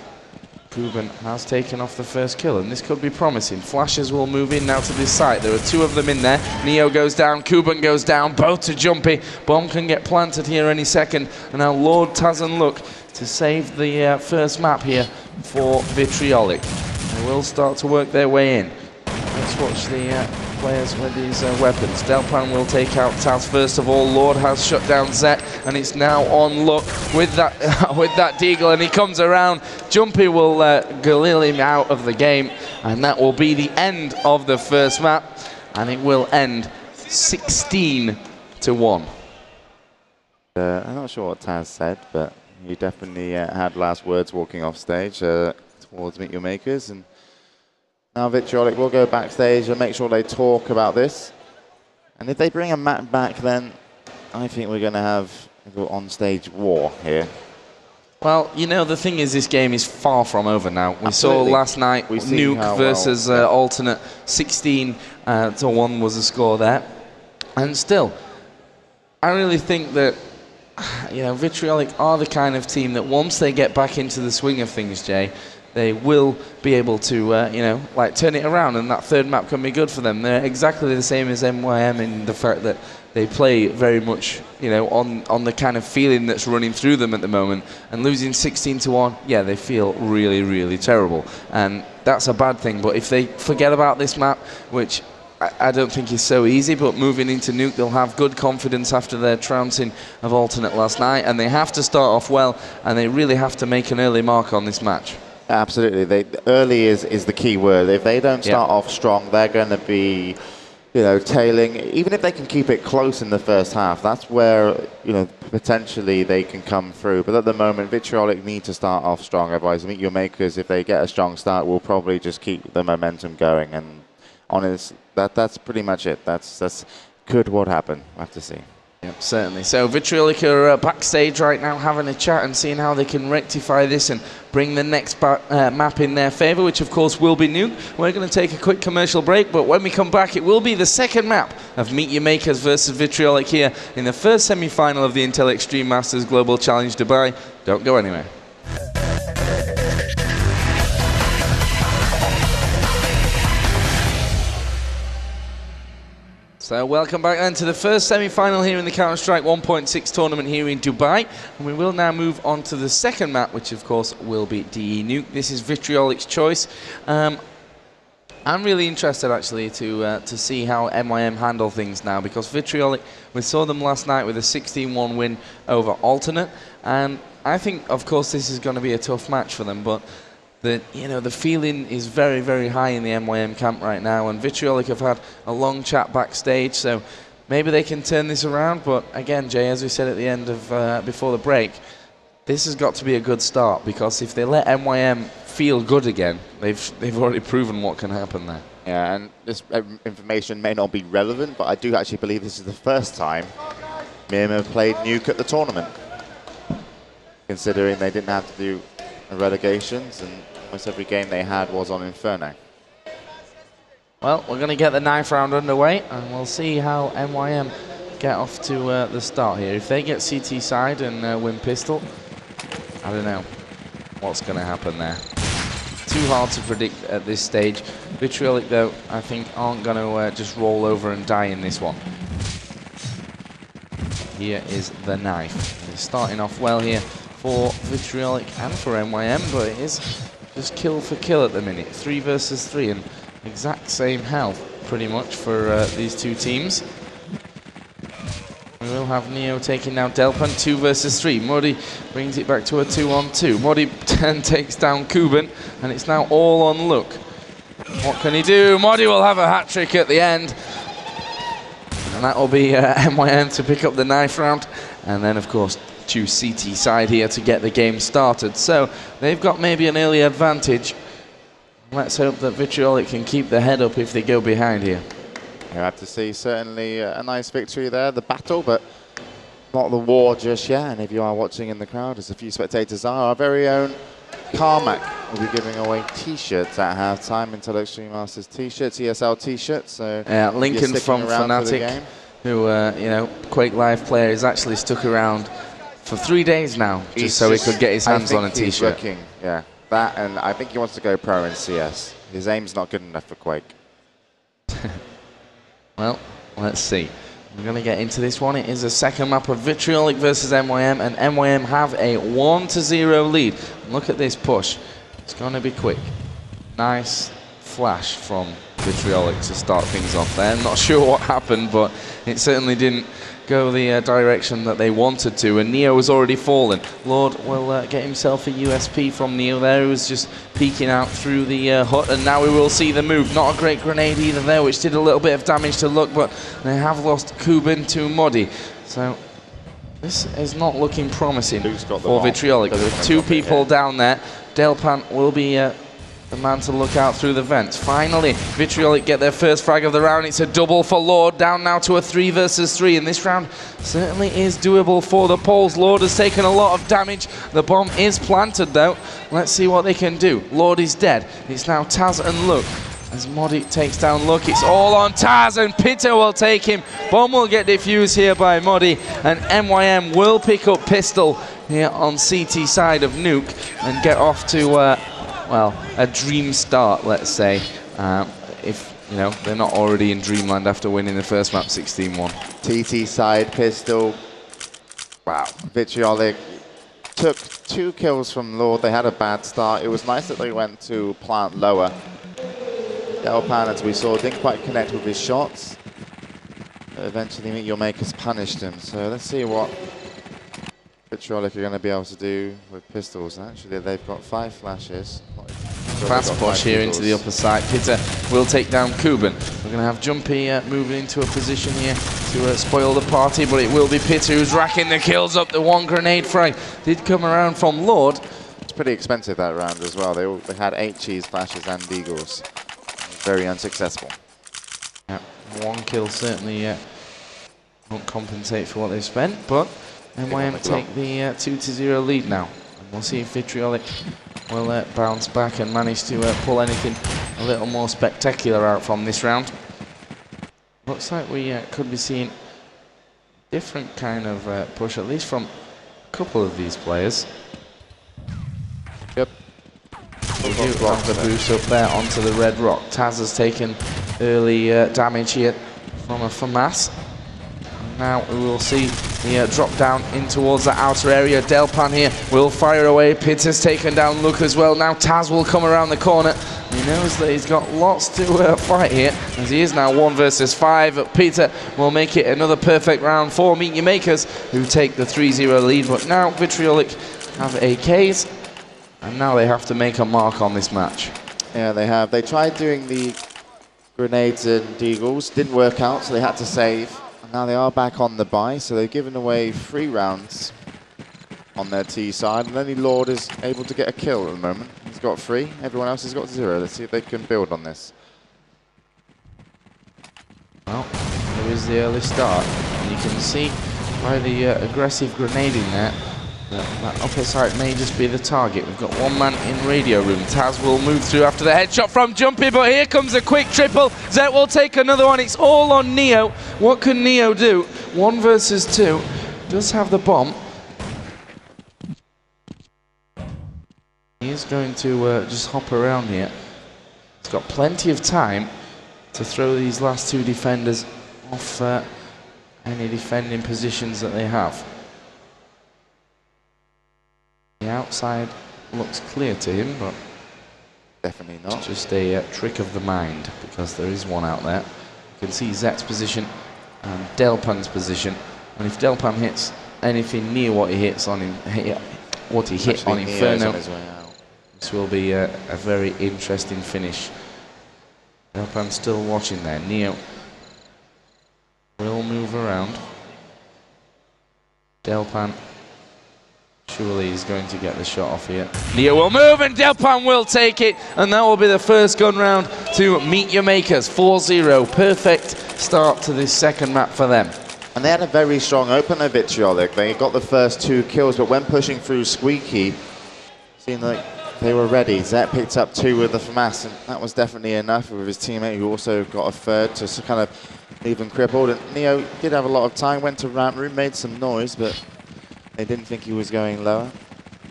Kuban has taken off the first kill, and this could be promising. Flashes will move in now to this site. There are 2 of them in there. Neo goes down, Kuban goes down, both to Jumpy. Bomb can get planted here any second. And now Lord, Taz and Look to save the first map here for Vitriolic. They will start to work their way in. Let's watch the players with these weapons. Delpan will take out Taz first of all. Lord has shut down Zet, and it's now on Look with that with that Deagle, and he comes around. Jumpy will galil him out of the game, and that will be the end of the first map, and it will end 16-1. I'm not sure what Taz said, but he definitely had last words walking off stage towards Meet Your Makers. And now Vitriolic will go backstage and make sure they talk about this. And if they bring a map back, then I think we're going to have an on-stage war here. Well, the thing is, this game is far from over now. We saw last night Nuke versus Alternate. 16-1 was the score there. And still, I really think that Vitriolic are the kind of team that once they get back into the swing of things, Jay, they will be able to, turn it around, and that third map can be good for them. They're exactly the same as MYM in the fact that they play very much, on the kind of feeling that's running through them at the moment. And losing 16-1, yeah, they feel really, really terrible. And that's a bad thing. But if they forget about this map, which I don't think is so easy, but moving into Nuke, they'll have good confidence after their trouncing of Alternate last night. And they have to start off well, and they really have to make an early mark on this match. Absolutely. Early is the key word. If they don't start off strong, they're going to be, tailing. Even if they can keep it close in the first half, that's where, potentially they can come through. But at the moment, Vitriolic need to start off strong. Otherwise, Meet Your Makers, if they get a strong start, will probably just keep the momentum going. And honest, that's pretty much it. That's could what happen. We'll have to see. Yep, certainly. So Vitriolic are backstage right now having a chat and seeing how they can rectify this and bring the next map in their favour, which of course will be Nuke. We're going to take a quick commercial break, but when we come back it will be the second map of Meet Your Makers versus Vitriolic here in the first semi-final of the Intel Extreme Masters Global Challenge Dubai. Don't go anywhere. So welcome back then to the first semi-final here in the Counter-Strike 1.6 tournament here in Dubai. And we will now move on to the second map, which of course will be DE Nuke. This is Vitriolic's choice. I'm really interested actually to see how MYM handle things now, because Vitriolic, we saw them last night with a 16-1 win over Alternate. And I think, of course, this is going to be a tough match for them, but the feeling is very, very high in the MYM camp right now, and Vitriolic have had a long chat backstage, so maybe they can turn this around. But again, Jay, as we said at the end of before the break, this has got to be a good start, because if they let MYM feel good again, they've already proven what can happen there. Yeah, and this information may not be relevant, but I do actually believe this is the first time MYM have played Nuke at the tournament, considering they didn't have to do relegations, and almost every game they had was on Inferno. Well, we're going to get the 9th round underway, and we'll see how MYM get off to the start here. If they get CT side and win pistol, I don't know what's going to happen there. Too hard to predict at this stage. Vitriolic, though, I think aren't going to just roll over and die in this one. Here is the 9th. They're starting off well here for Vitriolic and for MYM, but it is just kill for kill at the minute. 3 versus 3, and exact same health pretty much for these two teams. We will have Neo taking down Delpan. 2 versus 3. Modi brings it back to a 2-on-2. Modi then takes down Kuban, and it's now all on Luke. What can he do? Modi will have a hat-trick at the end, and that will be MYM to pick up the 9th round, and then of course choose CT side here to get the game started. So they've got maybe an early advantage. Let's hope that Vitriolic can keep the head up if they go behind here. You have to see certainly a nice victory there, the battle, but not the war just yet. And if you are watching in the crowd, as a few spectators are, our very own Carmack will be giving away T-shirts at halftime, Intel Extreme Masters T-shirts, ESL T-shirts. So yeah, Lincoln from Fnatic, who you know, Quake Live player, is actually stuck around for 3 days now, just so he could get his hands on a T-shirt. Yeah, that, and I think he wants to go pro in CS. His aim's not good enough for Quake. Well, let's see. We're going to get into this one. It is a second map of Vitriolic versus MYM, and MYM have a 1-0 lead. Look at this push. It's going to be quick. Nice flash from Vitriolic to start things off there. I'm not sure what happened, but it certainly didn't go the direction that they wanted to, and Neo has already fallen. Lord will get himself a USP from Neo there, who was just peeking out through the hut, and now we will see the move. Not a great grenade either there, which did a little bit of damage to Luck, but they have lost Kuban to Modi. So this is not looking promising for Vitriolic. There are 2 people down there. Delpan will be the man to look out through the vents. Finally, Vitriolic get their first frag of the round. It's a double for Lord, down now to a 3 versus 3, and this round certainly is doable for the Poles. Lord has taken a lot of damage. The bomb is planted though. Let's see what they can do. Lord is dead. It's now Taz and Luke. As Modi takes down Luke, it's all on Taz, and Pitta will take him. Bomb will get defused here by Modi, and MYM will pick up pistol here on CT side of Nuke and get off to well, a dream start, let's say, if you know they're not already in dreamland after winning the first map 16-1. TT side pistol. Wow, Vitriolic took 2 kills from Lord. They had a bad start. It was nice that they went to plant lower. Delpan, as we saw, didn't quite connect with his shots. But eventually, Meet Your Makers punished him. So let's see what Vitriolic are going to be able to do with pistols. Actually, they've got 5 flashes. Fast push here into the upper side. Pitta will take down Kuban. We're going to have Jumpy moving into a position here to spoil the party, but it will be Pitta who's racking the kills up. The 1 grenade frag did come around from Lord. It's pretty expensive that round as well. They had 8 cheese flashes and deagles. Very unsuccessful. Yeah, 1 kill certainly won't compensate for what they've spent, but MYM take the 2-0 lead now. And we'll see if Vitriolic will bounce back and manage to pull anything a little more spectacular out from this round. Looks like we could be seeing different kind of push, at least from a couple of these players. Yep. We do have the boost up there onto the red rock. Taz has taken early damage here from a FAMAS. Now we will see the drop down in towards the outer area. Delpan here will fire away. Pitta's taken down Luke as well. Now Taz will come around the corner. He knows that he's got lots to fight here, as he is now 1 versus 5. Peter will make it another perfect round for Meet Your Makers, who take the 3-0 lead. But now Vitriolic have AKs, and now they have to make a mark on this match. Yeah, they have. They tried doing the grenades and deagles, didn't work out, so they had to save. And now they are back on the buy, so they've given away 3 rounds on their T side, and only Lord is able to get a kill at the moment. He's got 3, everyone else has got 0. Let's see if they can build on this. Well, there is the early start, and you can see by the aggressive grenading there, that upper side may just be the target. We've got 1 man in radio room. Taz will move through after the headshot from Jumpy, but here comes a quick triple. Zet will take another one. It's all on Neo. What can Neo do? 1 versus 2. Does have the bomb. He's going to just hop around here. He's got plenty of time to throw these last 2 defenders off any defending positions that they have. The outside looks clear to him, but definitely not. It's just a trick of the mind, because there is one out there. You can see Zet's position and Delpan's position, and if Delpan hits anything near what he hits on him, what he hit on Inferno, this will be a very interesting finish. Delpan's still watching there. Neo will move around. Delpan surely he's going to get the shot off here. Neo will move and Delpan will take it, and that will be the first gun round to Meet Your Makers. 4-0, perfect start to this second map for them. And they had a very strong opener, Vitriolic. They got the first 2 kills, but when pushing through Squeaky, seemed like they were ready. Zet picked up 2 with the FAMAS, and that was definitely enough with his teammate, who also got a 3rd to kind of leave him crippled. And Neo did have a lot of time, went to ramp room, made some noise, but they didn't think he was going lower.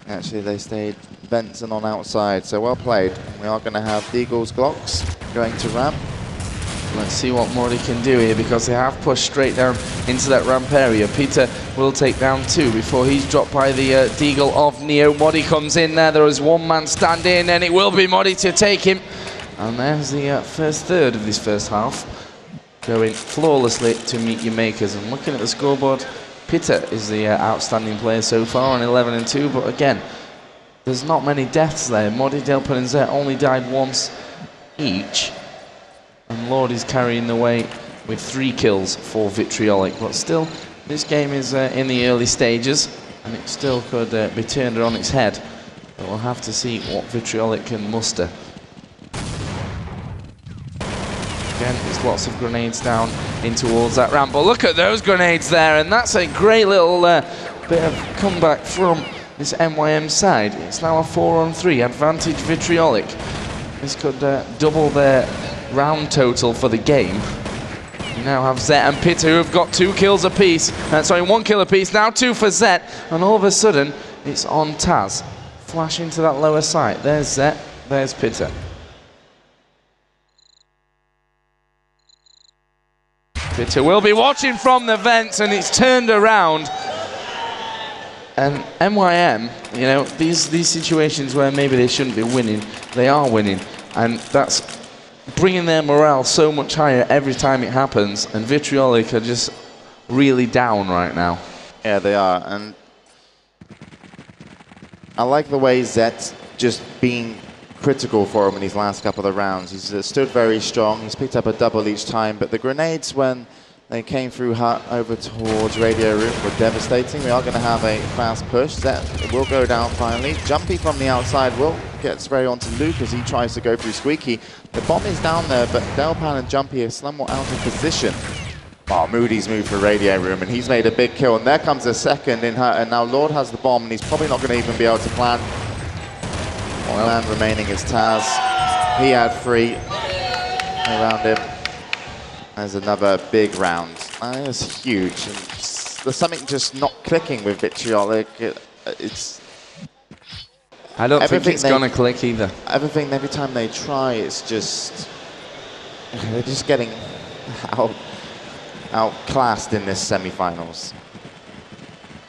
Actually, they stayed Benson on outside, so well played. We are going to have Deagle's Glocks going to ramp. Let's see what Modi can do here, because they have pushed straight down into that ramp area. Peter will take down 2 before he's dropped by the Deagle of Neo. Modi comes in there. There is 1 man standing, and it will be Modi to take him. And there's the first third of this first half, going flawlessly to Meet Your Makers. And looking at the scoreboard, Peter is the outstanding player so far on 11 and 2, but again, there's not many deaths there. Modi, Delpan and Zet only died once each, and Lord is carrying the weight with 3 kills for Vitriolic. But still, this game is in the early stages, and it still could be turned on its head. But we'll have to see what Vitriolic can muster. Again, there's lots of grenades down in towards that ramp, but look at those grenades there, and that's a great little bit of comeback from this MYM side. It's now a 4-on-3, advantage Vitriolic. This could double their round total for the game. You now have Zet and Peter, who have got 2 kills apiece. Sorry, 1 kill apiece, now 2 for Zet, and all of a sudden, it's on Taz. Flash into that lower site. There's Zet, there's Peter. Peter will be watching from the vents, and it's turned around. And MYM, you know, these situations where maybe they shouldn't be winning, they are winning. And that's bringing their morale so much higher every time it happens. And Vitriolic are just really down right now. Yeah, they are. And I like the way Zet's just being critical for him in these last couple of rounds. He's stood very strong. He's picked up a double each time, but the grenades, when they came through hut over towards radio room, were devastating. We are going to have a fast push. Zet will go down finally. Jumpy from the outside will get spray onto Luke as he tries to go through Squeaky. The bomb is down there, but Delpan and Jumpy are somewhat out of position. Oh, Moody's moved for radio room, and he's made a big kill. And there comes a second in hut, and now Lord has the bomb, and he's probably not going to even be able to plan. One man remaining is Taz. He had 3 around him. There's another big round. That's huge. And there's something just not clicking with Vitriolic. I don't think it's going to click either. Every time they try, it's just... They're just getting outclassed in this semi-finals.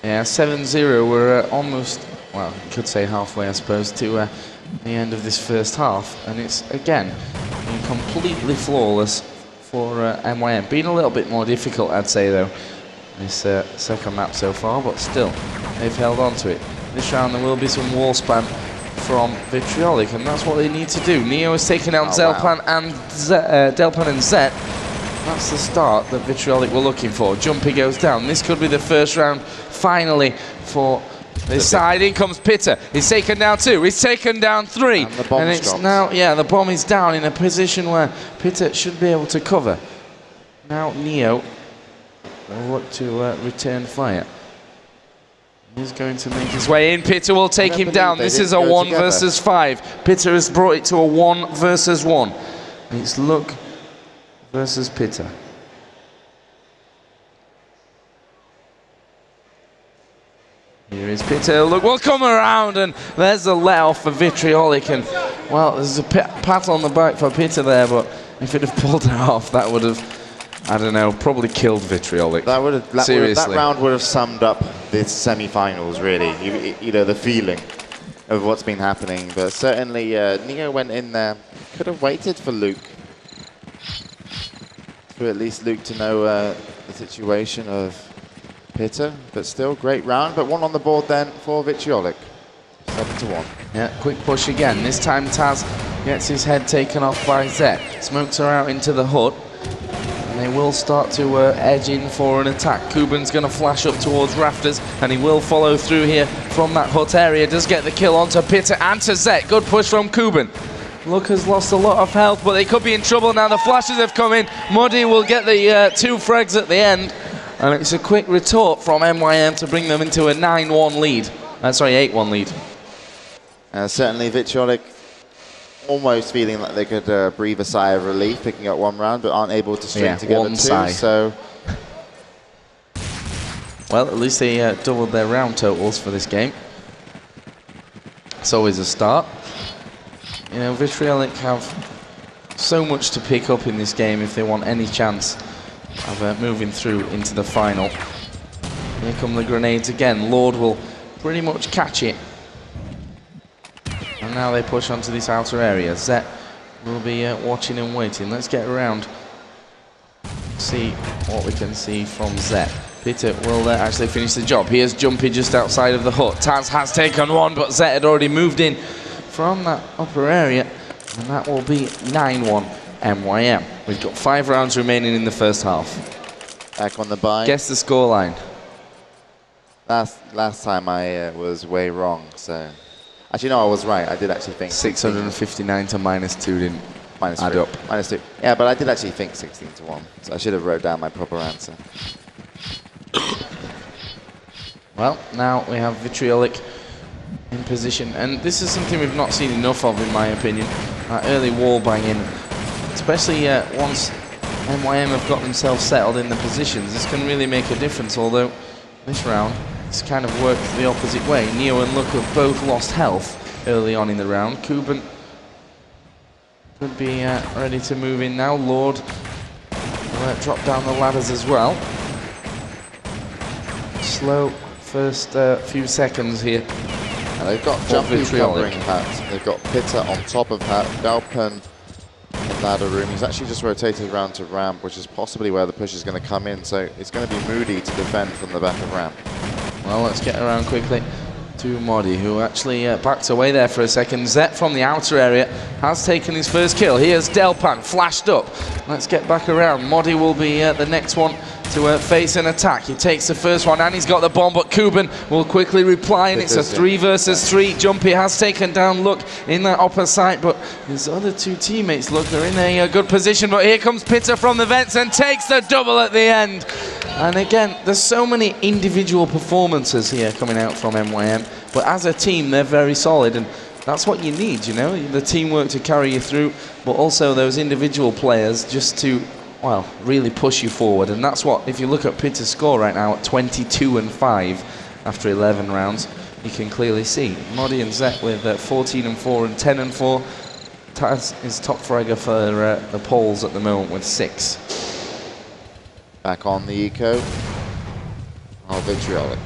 Yeah, 7-0. We're almost, well, you could say halfway, I suppose, to the end of this first half, and it's again been completely flawless for MYM. Been a little bit more difficult, I'd say, though, this second map so far, but still they've held on to it. This round there will be some wall spam from Vitriolic, and that's what they need to do. Neo has taken out Delpan and Zet. That's the start that Vitriolic were looking for. Jumpy goes down. This could be the first round finally for this side. In comes Pitta. He's taken down 2. He's taken down 3. And it's now, yeah, the bomb is down in a position where Pitta should be able to cover. Now Neo will look to return fire. He's going to make his way in. Pitta will take him down. This is a 1 versus 5. Pitta has brought it to a 1 versus 1. It's Look versus Pitta. Here is Pitta. Look, will come around, and there's a let off for Vitriolic. And well, there's a pat on the back for Pitta there, but if it had pulled it off, that would have, I don't know, probably killed Vitriolic. That round would have summed up this semi-finals, really. You know, the feeling of what's been happening. But certainly, Neo went in there. Could have waited for Luke. For at least Luke to know the situation of Pitta. But still, great round. But 1 on the board then for Vitriolic. 7-1. Yeah, quick push again. This time Taz gets his head taken off by Zet. Smokes her out into the hut. They will start to edge in for an attack. Kuben's going to flash up towards Rafters, and he will follow through here from that hut area. Does get the kill onto Pitta and to Zet. Good push from Kuben. Look has lost a lot of health, but they could be in trouble now. The flashes have come in. Muddy will get the 2 frags at the end, and it's a quick retort from MYM to bring them into a 9-1 lead. Sorry, 8-1 lead. Certainly Vitriolic almost feeling like they could breathe a sigh of relief picking up 1 round, but aren't able to string together 2. So, well, at least they doubled their round totals for this game. It's always a start. You know, Vitriolic have so much to pick up in this game if they want any chance of moving through into the final. Here come the grenades again. Lord will pretty much catch it. And now they push onto this outer area. Zet will be watching and waiting. Let's get around. See what we can see from Zet. Pitta will actually finish the job. Here's Jumpy just outside of the hut. Taz has taken 1, but Zet had already moved in from that upper area. And that will be 9-1 MYM. We've got 5 rounds remaining in the first half. Back on the buy. Guess the scoreline. Last time I was way wrong, so... Actually, no, I was right. I did actually think 659 to -2 didn't add up. -2. Yeah, but I did actually think 16-1. So I should have wrote down my proper answer. Well, now we have Vitriolic in position, and this is something we've not seen enough of, in my opinion. Early wall banging, especially once MYM have got themselves settled in the positions. This can really make a difference, although this round it's kind of worked the opposite way. Neo and Look have both lost health early on in the round. Kuben could be ready to move in now. Lord will drop down the ladders as well. Slow first few seconds here. And they've got Jumpy covering Hat. They've got Pitta on top of Hat. Delpan in ladder room. He's actually just rotated around to ramp, which is possibly where the push is going to come in. So it's going to be Moody to defend from the back of ramp. Well, let's get around quickly to Modi, who actually backed away there for a second. Zet from the outer area has taken his first kill. Here's Delpan flashed up. Let's get back around. Modi will be the next one to face an attack. He takes the first one and he's got the bomb, but Kuben will quickly reply, and it's a 3 versus 3. Jumpy has taken down Look in that upper side, but his other 2 teammates, Look, they're in a good position, but here comes Pitta from the vents and takes the double at the end. And again, there's so many individual performances here coming out from MYM, but as a team, they're very solid, and that's what you need, you know, the teamwork to carry you through, but also those individual players just to, well, really push you forward. And that's what, if you look at Pitta's score right now at 22-5 after 11 rounds, you can clearly see. Modi and Zet with 14-4 and 10-4. Taz is top fragger for the polls at the moment with 6. Back on the eco. Oh, Vitriolic.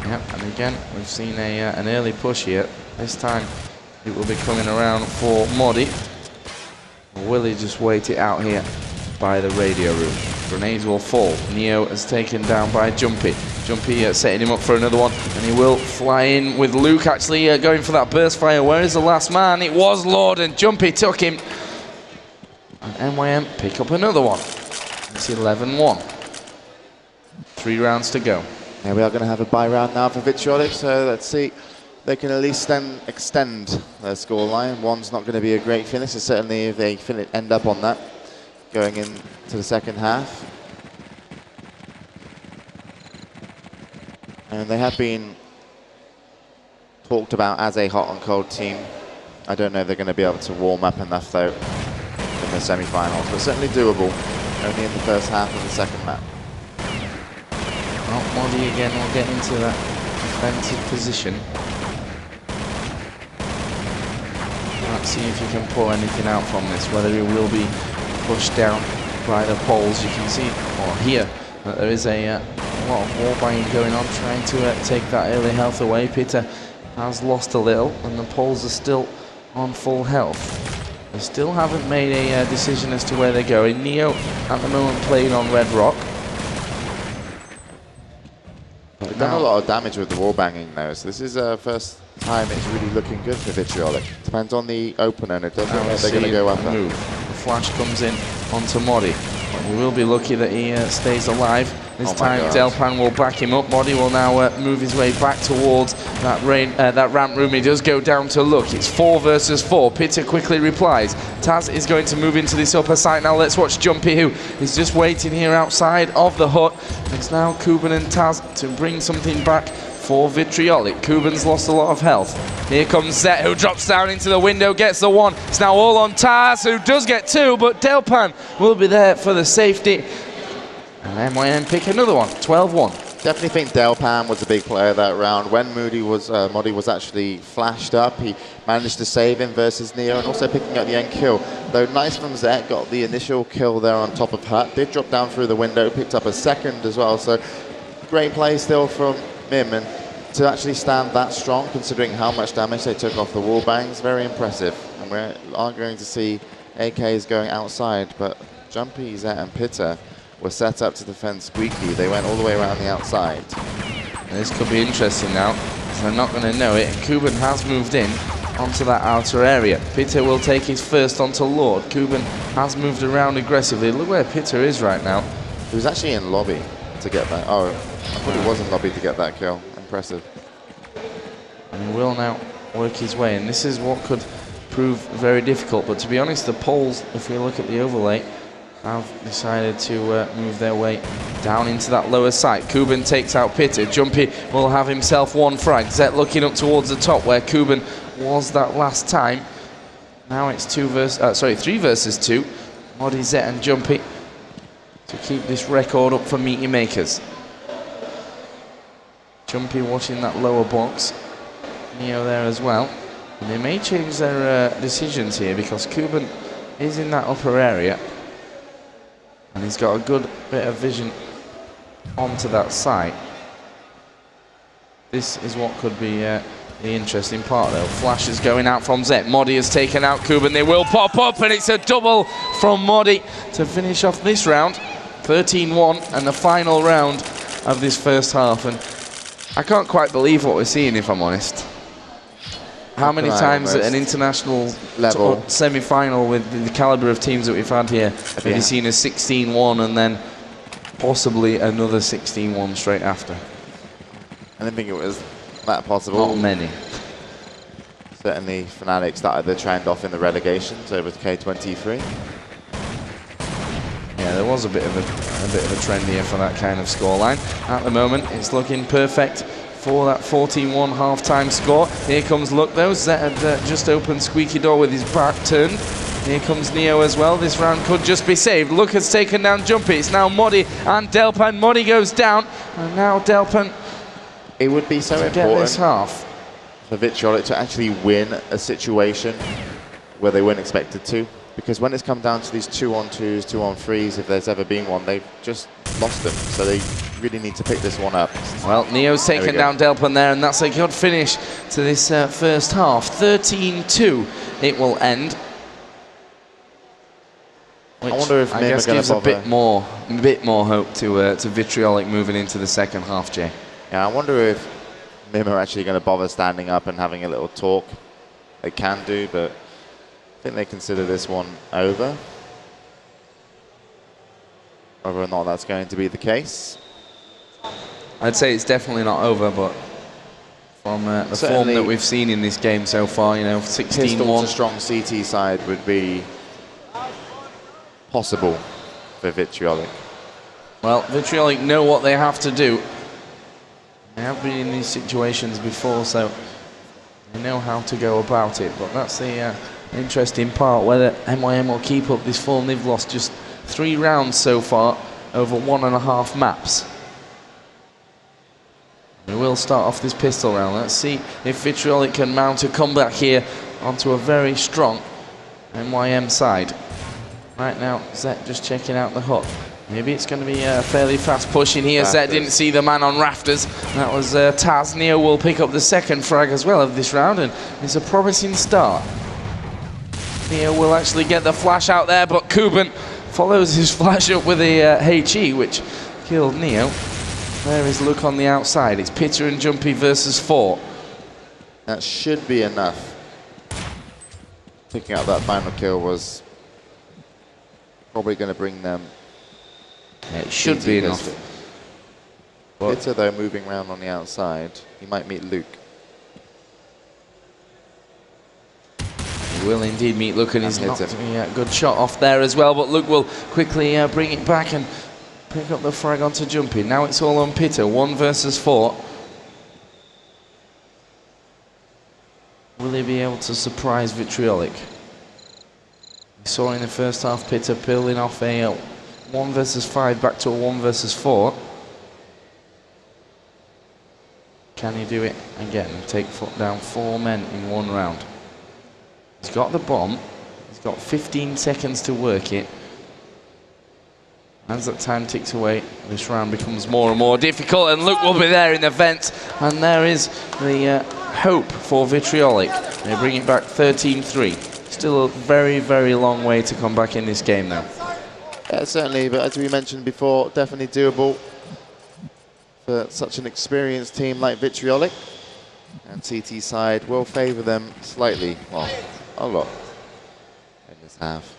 Yep, and again, we've seen an early push here. This time, It will be coming around for Modi. Or will he just wait it out here by the radio room? Grenades will fall. Neo is taken down by Jumpy. Jumpy setting him up for another one, and he will fly in with Luke actually going for that burst fire. Where is the last man? It was Lord, and Jumpy took him. And MYM pick up another one. It's 11-1. 3 rounds to go. Yeah, we are going to have a bye round now for Vitriolic, so let's see. They can at least extend their scoreline. One's not going to be a great finish, so certainly if they end up on that going into the second half. And they have been talked about as a hot and cold team. I don't know if they're going to be able to warm up enough though in the semi-finals, but certainly doable. Only in the first half of the second map. Well, Modi again will get into that defensive position. Let's see if he can pull anything out from this, whether he will be pushed down by the poles. You can see, or hear, that there is a lot of wall banging going on, trying to take that early health away. Peter has lost a little, and the poles are still on full health. They still haven't made a decision as to where they're going. Neo, at the moment, playing on Red Rock. They've done a lot of damage with the wall banging though, so this is first time it's really looking good for Vitriolic. Depends on the opener, and it doesn't look like they're going to go up. Move. The flash comes in onto Modi. We will be lucky that he stays alive. This time Delpan will back him up. Modi will now move his way back towards that ramp room. He does go down to look. It's 4 versus 4. Pitta quickly replies. Taz is going to move into this upper site now. Let's watch Jumpy, who is just waiting here outside of the hut. It's now Kuban and Taz to bring something back for Vitriolic. Kuban's lost a lot of health. Here comes Zet, who drops down into the window, gets the 1. It's now all on Taz, who does get 2, but Delpan will be there for the safety. And MYM pick another one, 12-1. Definitely think Delpan was a big player that round. When Modi was actually flashed up, he managed to save him versus Neo, and also picking up the end kill. Though nice from Zet, got the initial kill there on top of Hut. Did drop down through the window, picked up a second as well. So great play still from MYM, and to actually stand that strong, considering how much damage they took off the wall bangs, very impressive. And we are going to see AKs going outside, but Jumpy, Zet and Pitta were set up to defend Squeaky. They went all the way around the outside. This could be interesting now, because they're not going to know it. And Kuban has moved in onto that outer area. Pitta will take his first onto Lord. Kuban has moved around aggressively. Look where Pitta is right now. He was actually in lobby to get that. Oh, I thought he was in lobby to get that kill. Impressive. And he will now work his way, and this is what could prove very difficult. But to be honest, the poles, if we look at the overlay, have decided to move their way down into that lower site. Kuban takes out Pitta. Jumpy will have himself 1 frag. Zet looking up towards the top where Kuban was that last time. Now it's 3 versus 2. Modi, Zet and Jumpy to keep this record up for Meaty Makers. Jumpy watching that lower box. Neo there as well. And they may change their decisions here, because Kuban is in that upper area. And he's got a good bit of vision onto that site. This is what could be the interesting part though. Flash is going out from Zet. Modi has taken out Kuban. They will pop up, and it's a double from Modi to finish off this round. 13-1 and the final round of this first half. And I can't quite believe what we're seeing, if I'm honest. How many times at an international level semi-final with the caliber of teams that we've had here have you seen a 16-1 and then possibly another 16-1 straight after? I didn't think it was that possible. Not many. Certainly Fnatic started the trend off in the relegations over to K23. Yeah, there was a bit of a trend here for that kind of scoreline. At the moment, it's looking perfect for that 14-1 half-time score. Here comes Luck though. Zet had just opened Squeaky door with his back turned. Here comes Neo as well. This round could just be saved. Luck has taken down Jumpy. It's now Modi and Delpan. Modi goes down, and now Delpan. It would be so important this half for Vitriolic to actually win a situation where they weren't expected to, because when it's come down to these 2-on-2s, 2-on-3s, if there's ever been one, they've just lost them, so they really need to pick this one up. Well, Neo's taken down Delpin there, and that's a good finish to this first half. 13-2 it will end. Which I wonder if I MYM guess are going gives to a bit more hope to Vitriolic moving into the second half, Jay. Yeah, I wonder if MYM are actually going to bother standing up and having a little talk. They can do, but I think they consider this one over. Whether or not that's going to be the case. I'd say it's definitely not over, but from the form that we've seen in this game so far, you know, 16-1. A strong CT side would be possible for Vitriolic. Well, Vitriolic know what they have to do. They have been in these situations before, so they know how to go about it. But that's the interesting part, whether MYM will keep up this form. They've lost just 3 rounds so far over 1.5 maps. We will start off this pistol round. Let's see if Vitriolic can mount a comeback here onto a very strong MYM side. Right now, Zet just checking out the hut. Maybe it's going to be a fairly fast push in here. Zet didn't see the man on rafters. That was Taz. Neo will pick up the second frag as well of this round, and it's a promising start. Neo will actually get the flash out there, but Kuban follows his flash up with a HE, which killed Neo. There is Luke on the outside. It's Pitter and Jumpy versus 4. That should be enough. Picking up that final kill was probably going to bring them. Yeah, it should be enough. Pitter, though, moving around on the outside. He might meet Luke. He will indeed meet Luke, and he's knocked a good shot off there as well, but Luke will quickly bring it back and pick up the frag onto Jumpy. Now it's all on Pitter, 1 versus 4. Will he be able to surprise Vitriolic? We saw in the first half Pitter peeling off a 1 versus 5 back to a 1 versus 4. Can he do it again and take down 4 men in 1 round? He's got the bomb. He's got 15 seconds to work it. As that time ticks away, this round becomes more and more difficult, and Luke will be there in the vent, and there is the hope for Vitriolic. They bring it back 13-3. Still a very, very long way to come back in this game now. Yeah, certainly, but as we mentioned before, definitely doable for such an experienced team like Vitriolic. And CT side will favour them slightly, well, a lot in this half.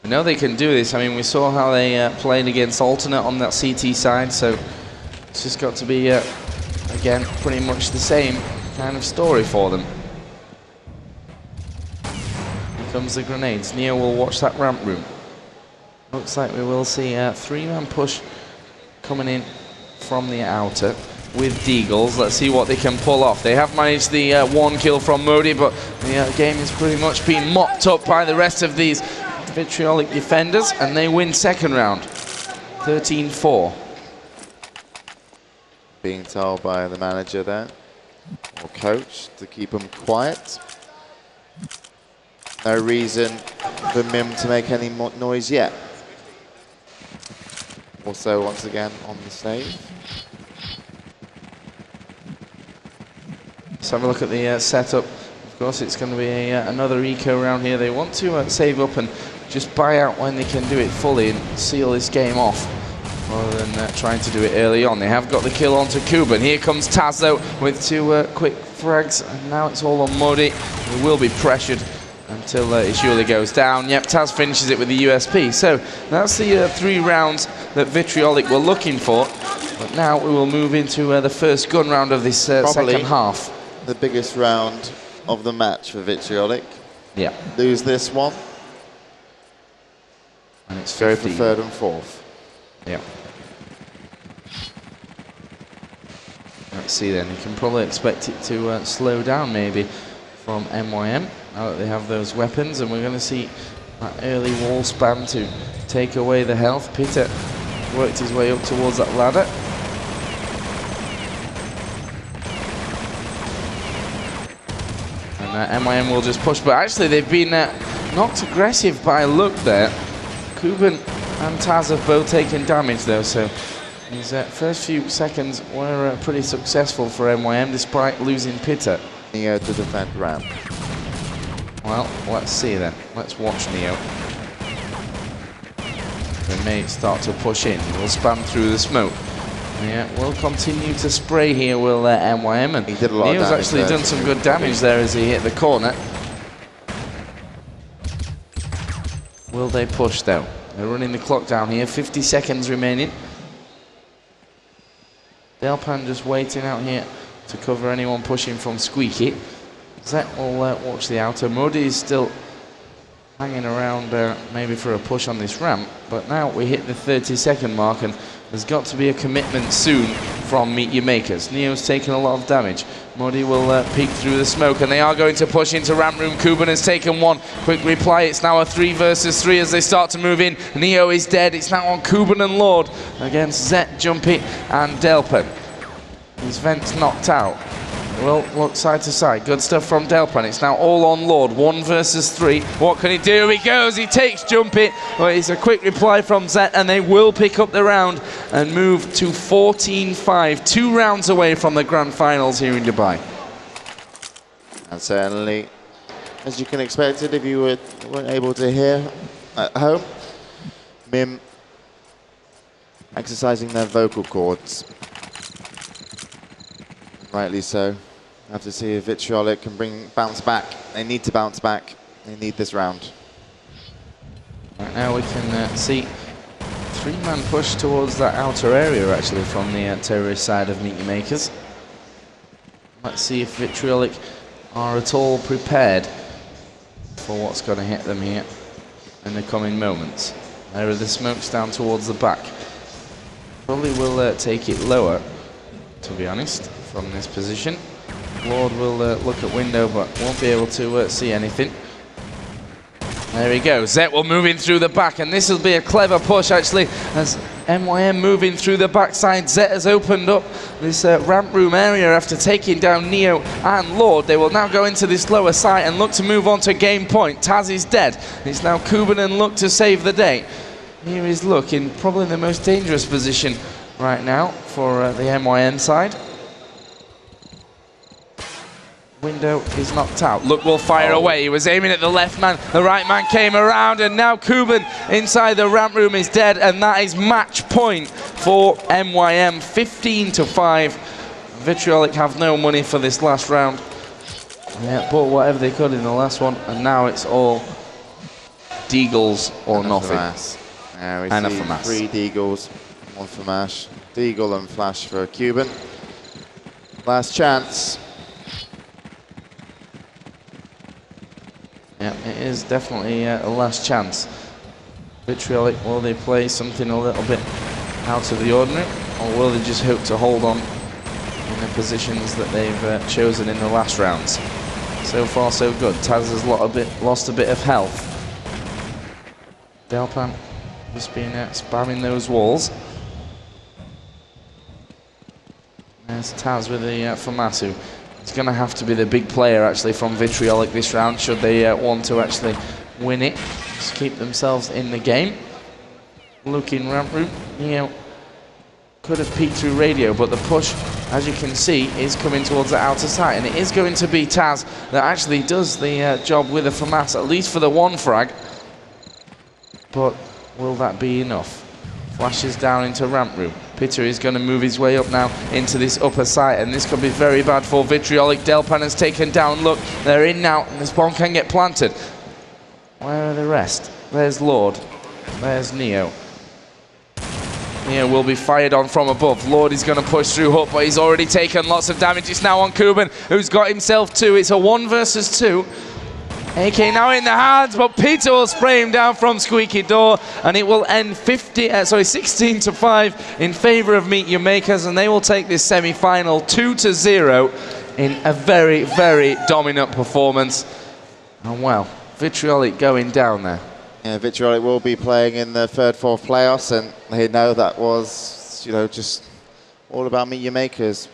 I know they can do this. I mean, we saw how they played against Alternate on that CT side, so it's just got to be, again, pretty much the same kind of story for them. Here comes the grenades. Neo will watch that ramp room. Looks like we will see a 3-man push coming in from the outer with Deagles. Let's see what they can pull off. They have managed the 1 kill from Modi, but the game is pretty much being mopped up by the rest of these Vitriolic defenders, and they win second round, 13-4. Being told by the manager there, or coach, to keep them quiet. No reason for MYM to make any more noise yet. Also, once again, on the save. Let's have a look at the setup. Of course, it's going to be another eco round here. They want to save up and just buy out when they can do it fully and seal this game off, rather than trying to do it early on. They have got the kill onto Kuban. Here comes Taz, though, with 2 quick frags, and now it's all on Modi. He will be pressured until he surely goes down. Yep, Taz finishes it with the USP. So that's the 3 rounds that Vitriolic were looking for. But now we will move into the first gun round of this second half. The biggest round of the match for Vitriolic. Yeah. Lose this one. And it's go for 3rd and 4th. Yeah. Let's see then. You can probably expect it to slow down maybe from MYM now that they have those weapons, and we're going to see that early wall spam to take away the health. Pitter worked his way up towards that ladder. And MYM will just push, but actually they've been knocked aggressive by Luke there. Kuban and Taz have both taken damage though, so his first few seconds were pretty successful for MYM despite losing Peter. Neo to defend ramp. Well, let's see then. Let's watch Neo. They may start to push in. We'll spam through the smoke. Yeah, we'll continue to spray here, will MYM. And he did a lot Neo's of actually done some good damage there as he hit the corner. Will they push though? They're running the clock down here, 50 seconds remaining. Delpan just waiting out here to cover anyone pushing from Squeaky. Zet will watch the outer. Muddy is still hanging around maybe for a push on this ramp, but now we hit the 30-second mark and there's got to be a commitment soon from Meet Your Makers. Neo's taken a lot of damage. Muddy will peek through the smoke and they are going to push into ramp room. Kuban has taken one. Quick reply, it's now a 3 versus 3 as they start to move in. Neo is dead, it's now on Kuban and Lord against Zet, Jumpy and Delpan. His vent's knocked out. Well, look side to side. Good stuff from Delpan. It's now all on Lord. 1 versus 3. What can he do? He goes. He takes Jumpy. Well, it's a quick reply from Zet, and they will pick up the round and move to 14-5. 2 rounds away from the grand finals here in Dubai. And certainly, as you can expect it, if you weren't able to hear at home, MYM exercising their vocal cords. Rightly so. Have to see if Vitriolic can bounce back. They need to bounce back. They need this round. Right now we can see 3-man push towards that outer area actually from the terrorist side of Meet Your Makers. Let's see if Vitriolic are at all prepared for what's going to hit them here in the coming moments. There are the smokes down towards the back. Probably will take it lower, to be honest, from this position. Lord will look at window but won't be able to see anything. There he goes. Zet will move in through the back and this will be a clever push actually as MYM moving through the backside. Zet has opened up this ramp room area after taking down Neo and Lord. They will now go into this lower site and look to move on to game point. Taz is dead. It's now Kuban and Look to save the day. Here is Look in probably the most dangerous position right now for the MYM side. Window is knocked out. Look will fire away. He was aiming at the left man. The right man came around and now Kuban inside the ramp room is dead and that is match point for MYM. 15-5. Vitriolic have no money for this last round. Yeah, bought whatever they could in the last one and now it's all Deagles or nothing. We and see a FAMAS. 3 Deagles, 1 FAMAS. Deagle and Flash for Kuban. Last chance. Yeah, it is definitely a last chance. Vitriolic, will they play something a little bit out of the ordinary, or will they just hope to hold on in the positions that they've chosen in the last rounds? So far, so good. Taz has lost a bit of health. Delpan just been spamming those walls. There's Taz with the FAMAS. It's going to have to be the big player actually from Vitriolic this round should they want to actually win it. Just keep themselves in the game. Looking ramp route, Neo could have peeked through radio, but the push, as you can see, is coming towards the outer side, and it is going to be Taz that actually does the job with the FAMAS, at least for the 1 frag. But will that be enough? Flashes down into ramp room. Peter is going to move his way up now into this upper site, and this could be very bad for Vitriolic. Delpan has taken down Look. They're in now, and this bomb can get planted. Where are the rest? There's Lord. There's Neo. Neo will be fired on from above. Lord is going to push through Hook, but he's already taken lots of damage. It's now on Kuban, who's got himself 2. It's a 1 versus 2. AK now in the hands, but Peter will spray him down from Squeaky Door, and it will end 16-5 in favour of Meet Your Makers, and they will take this semi-final 2-0 in a very, very dominant performance. And well, Vitriolic going down there. Yeah, Vitriolic will be playing in the 3rd, 4th playoffs, and they know that was, just all about Meet Your Makers.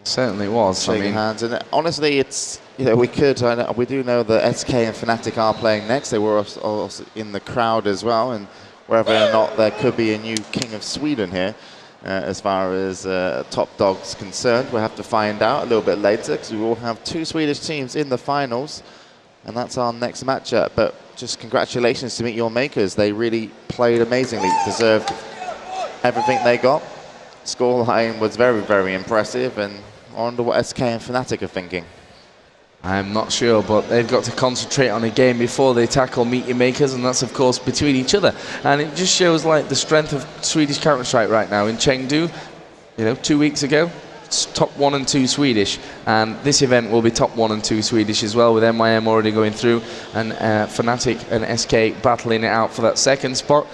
Certainly was. Shaking hands, and honestly, it's you know, we could. We do know that SK and Fnatic are playing next. They were also in the crowd as well, and whether or not there could be a new King of Sweden here, as far as top dog's concerned, we'll have to find out a little bit later, because we will have 2 Swedish teams in the finals, and that's our next matchup. But just congratulations to Meet Your Makers. They really played amazingly, deserved everything they got. Scoreline was very, very impressive, and I wonder what SK and Fnatic are thinking. I'm not sure, but they've got to concentrate on a game before they tackle Meet Your Makers, and that's of course between each other. And it just shows like the strength of Swedish Counter-Strike right now. In Chengdu, you know, 2 weeks ago, it's top 1 and 2 Swedish, and this event will be top 1 and 2 Swedish as well, with MYM already going through, and Fnatic and SK battling it out for that second spot.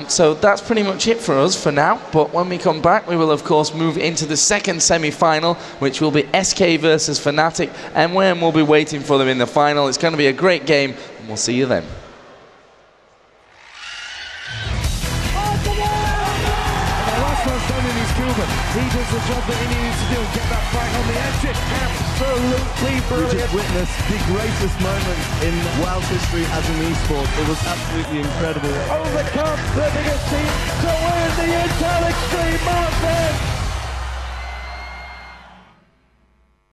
So that's pretty much it for us for now, but when we come back we will of course move into the second semi-final, which will be SK versus Fnatic. MYM will be waiting for them in the final. It's going to be a great game, and we'll see you then. He does the job that he needs to do and get that fight on the exit. Absolutely brilliant. We just witnessed the greatest moment in WoW's history as an esport. It was absolutely incredible. Overcome the biggest team to win the Italic